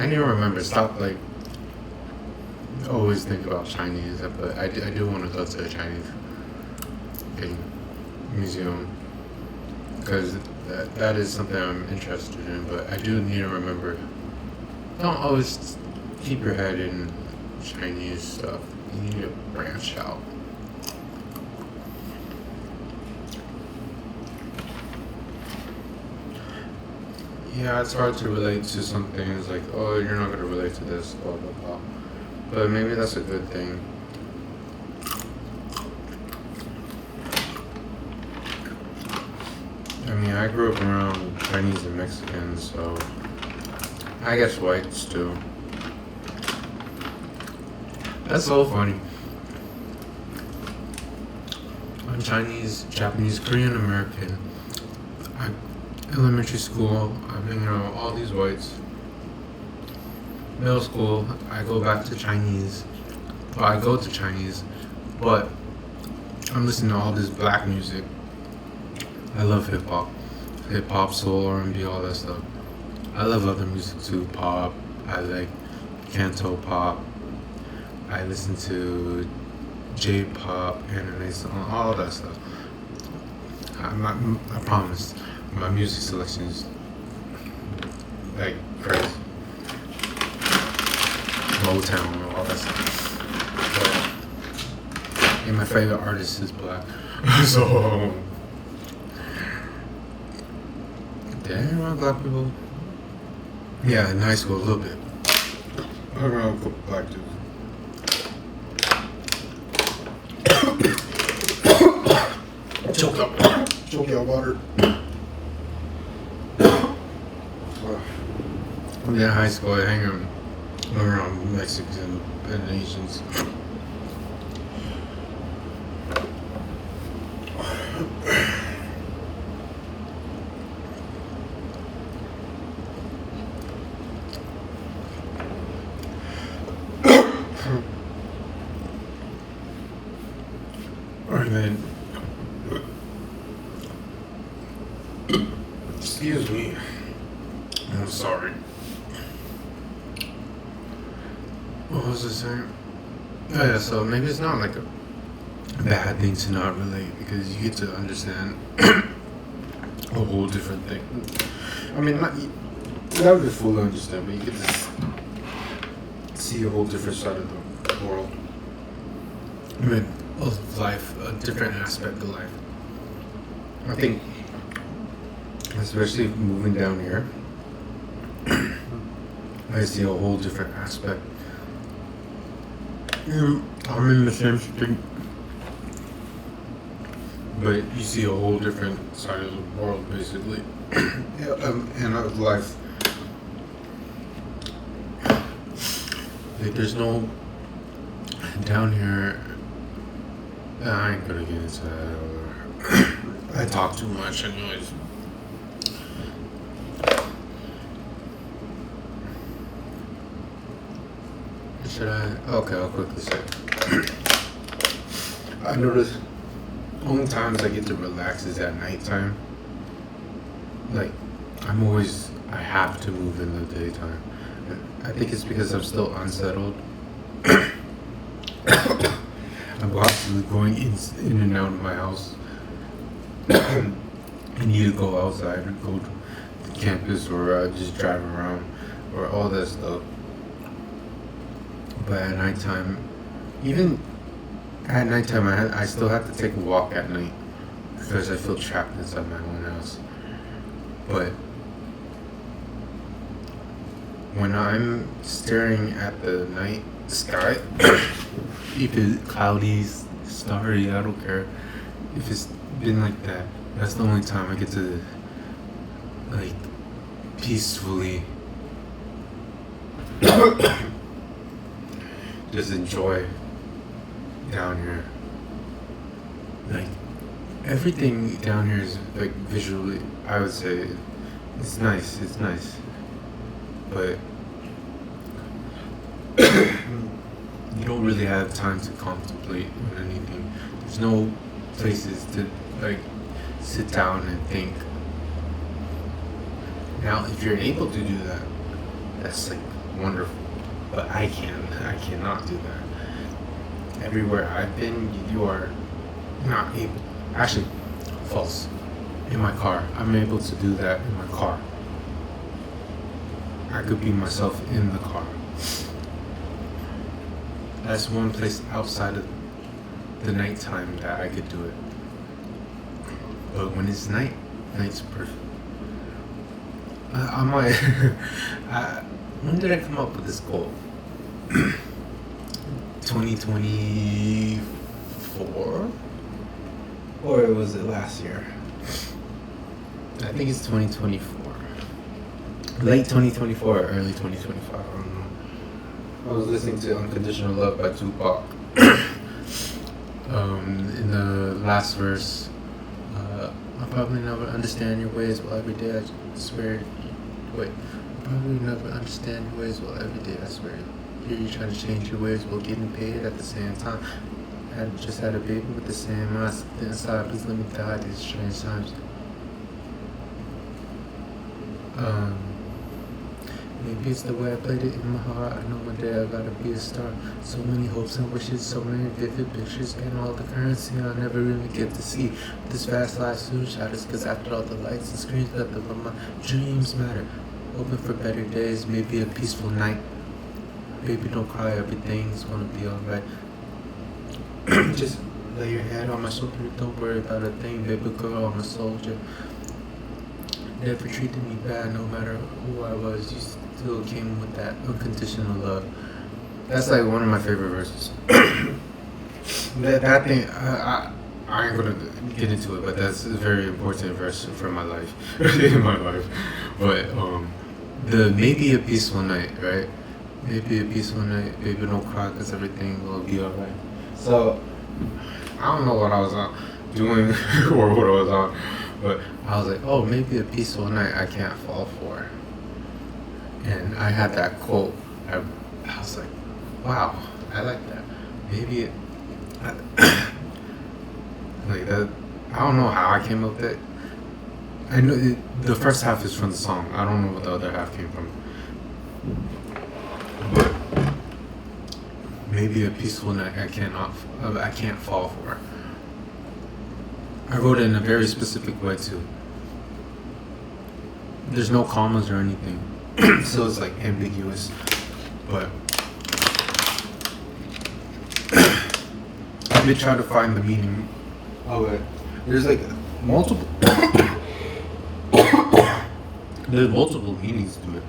I need to remember. Stop like always think about Chinese, but I do want to go to a Chinese museum because that is something I'm interested in. But I do need to remember. Don't always keep your head in Chinese stuff. You need to branch out. Yeah, it's hard to relate to some things like, oh, you're not going to relate to this, blah, blah, blah. But maybe that's a good thing. I mean, I grew up around Chinese and Mexicans, so I guess whites too. That's so funny. I'm Chinese, Japanese, Korean, American. Elementary school, I've been around all these whites. Middle school, I go back to Chinese. Well, I go to Chinese, but I'm listening to all this black music. I love hip hop, soul, R&B, all that stuff. I love other music too, pop. I like canto pop. I listen to J-pop, anime song, all that stuff. I promise. My music selection is like crazy. Motown and all that stuff. But, and my favorite artist is black. So, damn, around black people. Yeah, in high school a little bit. Around a couple black dudes. Choke out water. Yeah, high school, I hang around Mexicans and Asians. And then, excuse me, I'm sorry. What was I saying? Oh yeah, so maybe it's not like a bad thing to not relate because you get to understand a whole different thing. I mean, not to fully understand, but you get to see a whole different side of the world. I mean, of life, a different aspect of life. I think, especially moving down here, I see a whole different aspect. I'm in the same street but you see a whole different side of the world, basically, and of life. Like, there's no down here. I ain't gonna get into that. I talk too much, anyways. Should I? Okay, I'll quickly say. I notice only times I get to relax is at nighttime. Like, I have to move in the daytime. I think it's because I'm still unsettled. I'm constantly going in and out of my house. I need to go outside and go to campus or just drive around or all that stuff. But at nighttime, even at nighttime, I still have to take a walk at night because I feel trapped inside my own house. But when I'm staring at the night sky, if it's cloudy, starry, I don't care. If it's been like that, that's the only time I get to, like, peacefully just enjoy down here. Like, everything down here is, like, visually, I would say, it's nice, but you don't really have time to contemplate on anything. There's no places to, like, sit down and think. Now, if you're able to do that, that's, like, wonderful. But I cannot do that. Everywhere I've been, you are not able. Actually, false. In my car, I'm able to do that in my car. I could be myself in the car. That's one place outside of the nighttime that I could do it. But when it's night's perfect. I might. When did I come up with this goal? 2024? Or was it last year? I think it's 2024. Late 2024 or early 2025. I don't know. I was listening to Unconditional Love by Tupac. In the last verse, I'll probably never understand your ways, well, every day I swear. Wait. Probably never understand your ways, well, every day I swear. Here you trying to change your ways while getting paid at the same time. Just had a baby with the same eyes. Inside, please let me die these strange times. Maybe it's the way I played it in my heart. I know one day I gotta be a star. So many hopes and wishes, so many vivid pictures, and all the currency I'll never really get to see. This fast life soon shatters, cause after all the lights and screens, nothing but my dreams matter. Hoping for better days, maybe a peaceful night. Baby, don't cry, everything's gonna be alright. Just lay your head on my shoulder, don't worry about a thing, baby girl, I'm a soldier. Never treated me bad, no matter who I was, you still came with that unconditional love. That's like one of my favorite verses. that thing, I ain't gonna get into it, but that's a very important verse for my life, in my life. But the maybe a peaceful night, right? Maybe a peaceful night, baby don't cry, cause everything will be alright. So I don't know what I was doing or what I was on, but I was like, oh, maybe a peaceful night I can't fall for. And I had that quote. I was like, wow, I like that. Maybe it, like that. I don't know how I came up with it. I know the first half is from the song. I don't know what the other half came from. But maybe a peaceful night I can't fall for. I wrote it in a very specific way too. There's no commas or anything, so it's like ambiguous. But I've been trying to find the meaning of it. There's like multiple. There's multiple meanings to it.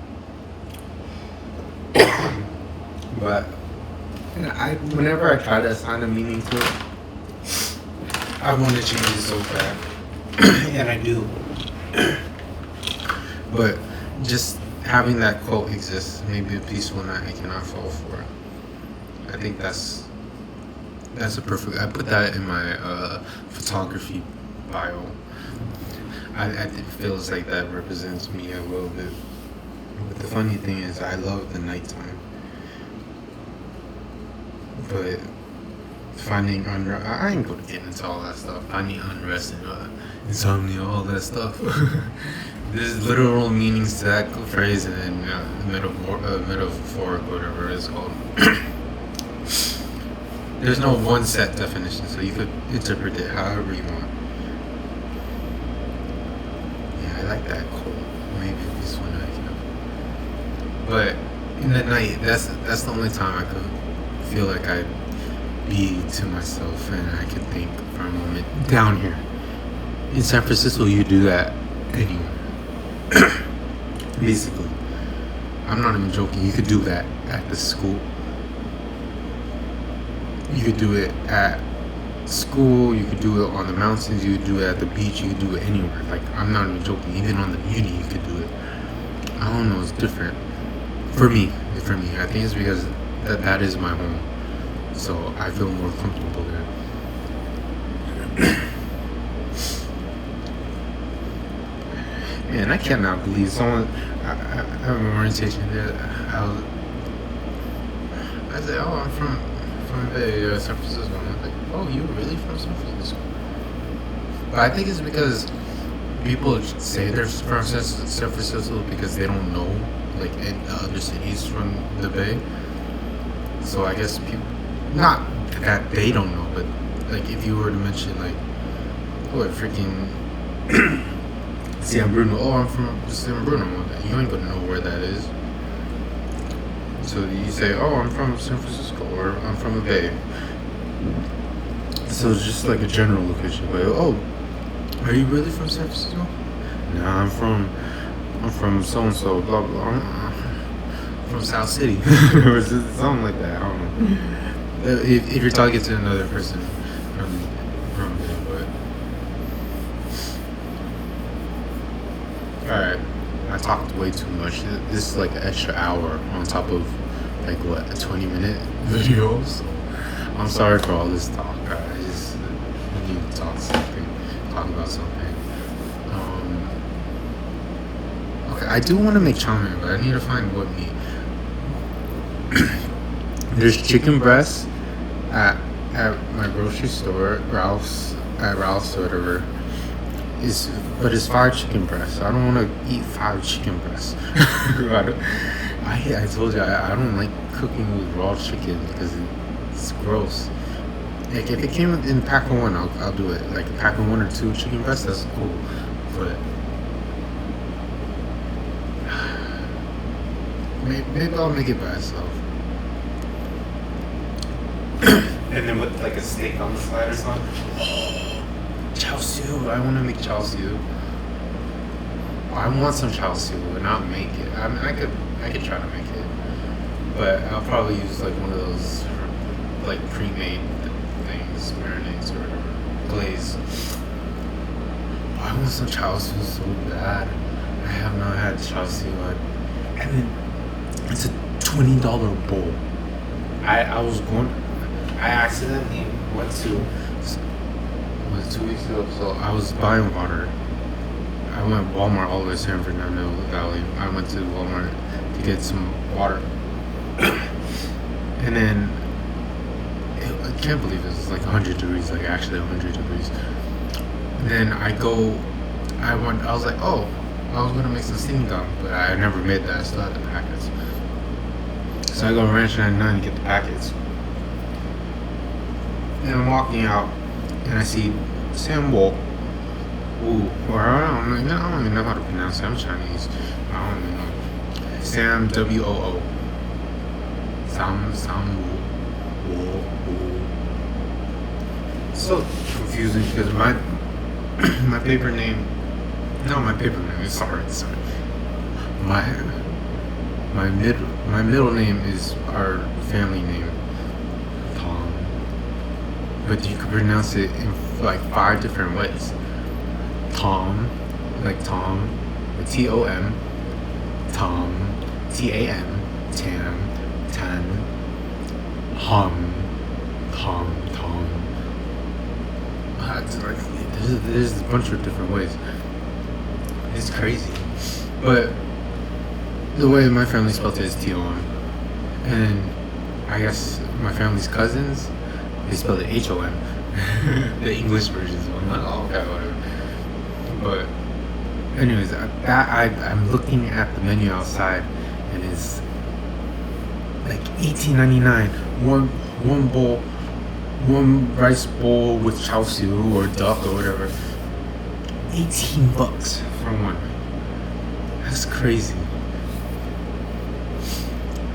But whenever I try to assign a meaning to it, I want to change it so bad, and I do. But just having that quote exist, maybe a peaceful night I cannot fall for. I think that's a perfect. I put that in my photography bio. It feels like that represents me a little bit. But the funny thing is, I love the nighttime. But finding unrest, I ain't gonna get into all that stuff. Finding unrest and insomnia, all that stuff. There's literal meanings to that phrase and then metaphoric, whatever it's called. There's no one set definition, so you could interpret it however you want. Yeah, I like that quote. Maybe this one I can. But in the night, that's the only time I could feel like I'd be to myself and I could think for a moment. Down here in San Francisco, you do that anywhere. Basically, I'm not even joking. You could do that at the school. You could do it at school. You could do it on the mountains. You could do it at the beach. You could do it anywhere. Like, I'm not even joking. Even on the uni, you could do it. I don't know. It's different for me. I think it's because that is my home. So I feel more comfortable there. Man, I cannot believe someone. I have an orientation there. I said, "Oh, I'm from San Francisco." And I'm like, "Oh, you really from San Francisco?" But I think it's because people say they're from San Francisco because they don't know like other cities from the Bay. So I guess people, not that they don't know, but like if you were to mention like, what freaking. San Bruno. Oh, I'm from San Bruno. You ain't gonna know where that is. So you say, oh, I'm from San Francisco, or I'm from the Bay. So it's just like a general location. But oh, are you really from San Francisco? Nah, I'm from so and so. Blah blah. I'm from South City, or something like that. I don't know. If you're talking to another person from there, but. Alright, I talked way too much. This is like an extra hour on top of like what, a 20-minute video. So I'm sorry for all this talk. I just need to talk about something. Okay, I do want to make chow mein, but I need to find what meat. There's chicken breast at my grocery store, Ralph's or whatever. But it's 5 chicken breasts. I don't want to eat 5 chicken breasts. I told you I don't like cooking with raw chicken because it's gross. Like if it came in pack of 1, I'll do it. Like a pack of 1 or 2 chicken breasts, that's cool. But maybe I'll make it by itself. And then with like a steak on the side or something. Chao siu. I want to make chao siu. I want some chao siu, but not make it. I mean, I could try to make it, but I'll probably use like one of those like pre-made things, marinades or whatever, glaze. I want some chao siu so bad. I have not had chao siu, and then it's a $20 bowl. I accidentally went to. Was 2 weeks ago, so I was buying water. I went Walmart all the way to San Fernando Valley. I went to Walmart to get some water. And then, I can't believe it was like 100 degrees, like actually 100 degrees. And then I was like, oh, I was gonna make some steamed gum, but I never made that, I still had the packets. So I go to Ranch 99 to get the packets. And I'm walking out, and I see Sam Wo. Or I don't even know how to pronounce it. I'm Chinese. I don't even know. Sam WOO. Sam Wo. So confusing because my paper name. No, my paper name is sorry. My middle name is our family name. Tom. but you could pronounce it in like 5 different ways. Tom, like Tom, Tom, Tom, Tam, Tam, Tan, Tom. It's like, there's a bunch of different ways. It's crazy. But the way my family spelled it is Tom. And I guess my family's cousins, they spelled it HOM. The English version. So I'm like, oh, okay, whatever. But anyways, I'm looking at the menu outside, and it's like $18.99. One bowl, one rice bowl with chao siu or duck or whatever. $18 for one. That's crazy.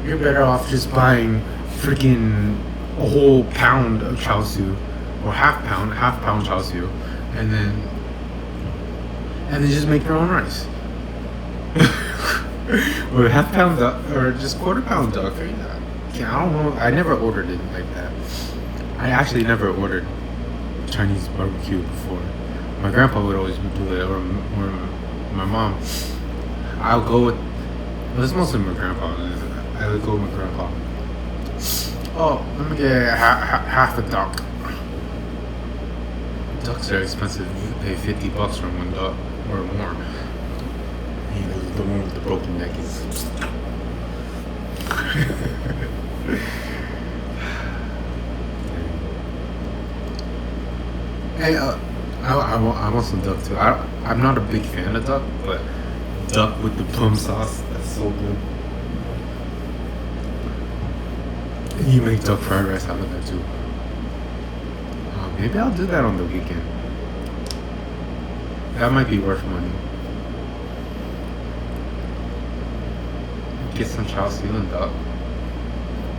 You're better off just buying freaking a whole pound of chao siu, or half pound chao siu, and then just make your own rice. Or half pound duck, or just quarter pound duck. I don't know. I never ordered it like that. I actually never ordered Chinese barbecue before. My grandpa would always do it, or my mom. I'll go with. Well, it's mostly my grandpa. I would go with my grandpa. Oh, let me get half a duck. Ducks are expensive. You pay $50 for one duck or more. You know, the one with the broken neck is. Hey, I want some duck too. I'm not a big fan of duck, but duck with the plum sauce, that's so good. You make duck fried rice out of that too. Maybe I'll do that on the weekend. That might be worth money. Get some chao siu and duck.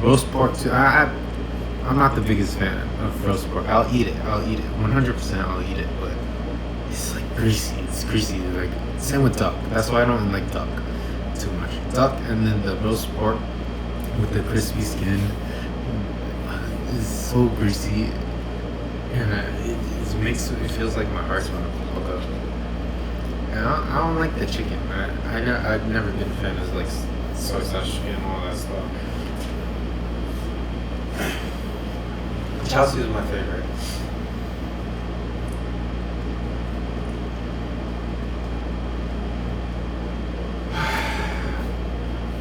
Roast pork too. I'm not the biggest fan of roast pork. I'll eat it. 100% I'll eat it. But it's like greasy. It's greasy. Like same with duck. That's why I don't like duck too much. Duck and then the roast pork with the crispy skin is so greasy, and it feels like my heart's gonna plug up. And I don't like the chicken. I've never been a fan of like soy sauce chicken and all that stuff. Chao siu is my favorite.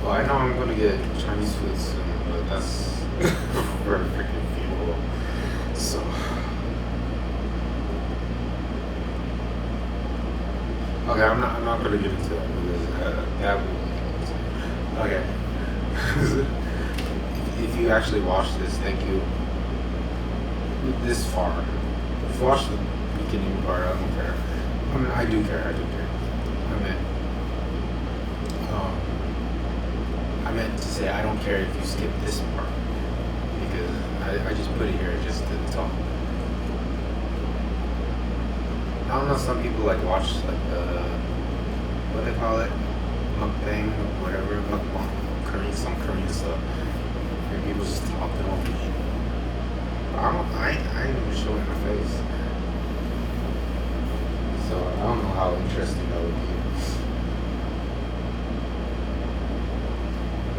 Well, I know I'm gonna get Chinese food soon, but that's for freaking people. So, okay, I'm not gonna get into that because that will. Okay. if you actually watched this, thank you. This far, if you watched the beginning part, I don't care. I mean, I do care. I meant to say I don't care if you skip this part because I just put it here just to talk. I don't know. Some people like watch like the what they call it, mukbang or whatever, some Korean stuff, and people just talking over me. I ain't even showing my face. So I don't know how interesting that would be.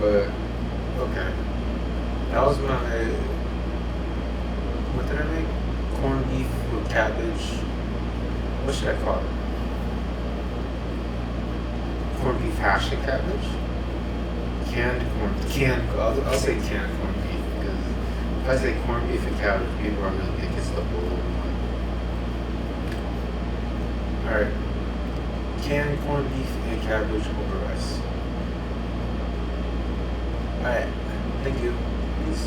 But, okay. That was my, what did I make? Corned beef with cabbage. What should I call it? Corned beef hash and cabbage? I'll say canned corned beef. If I say corned beef and cabbage, people are going to think it's the whole one. Alright. Canned corned beef and cabbage over rice. Alright. Thank you. Peace.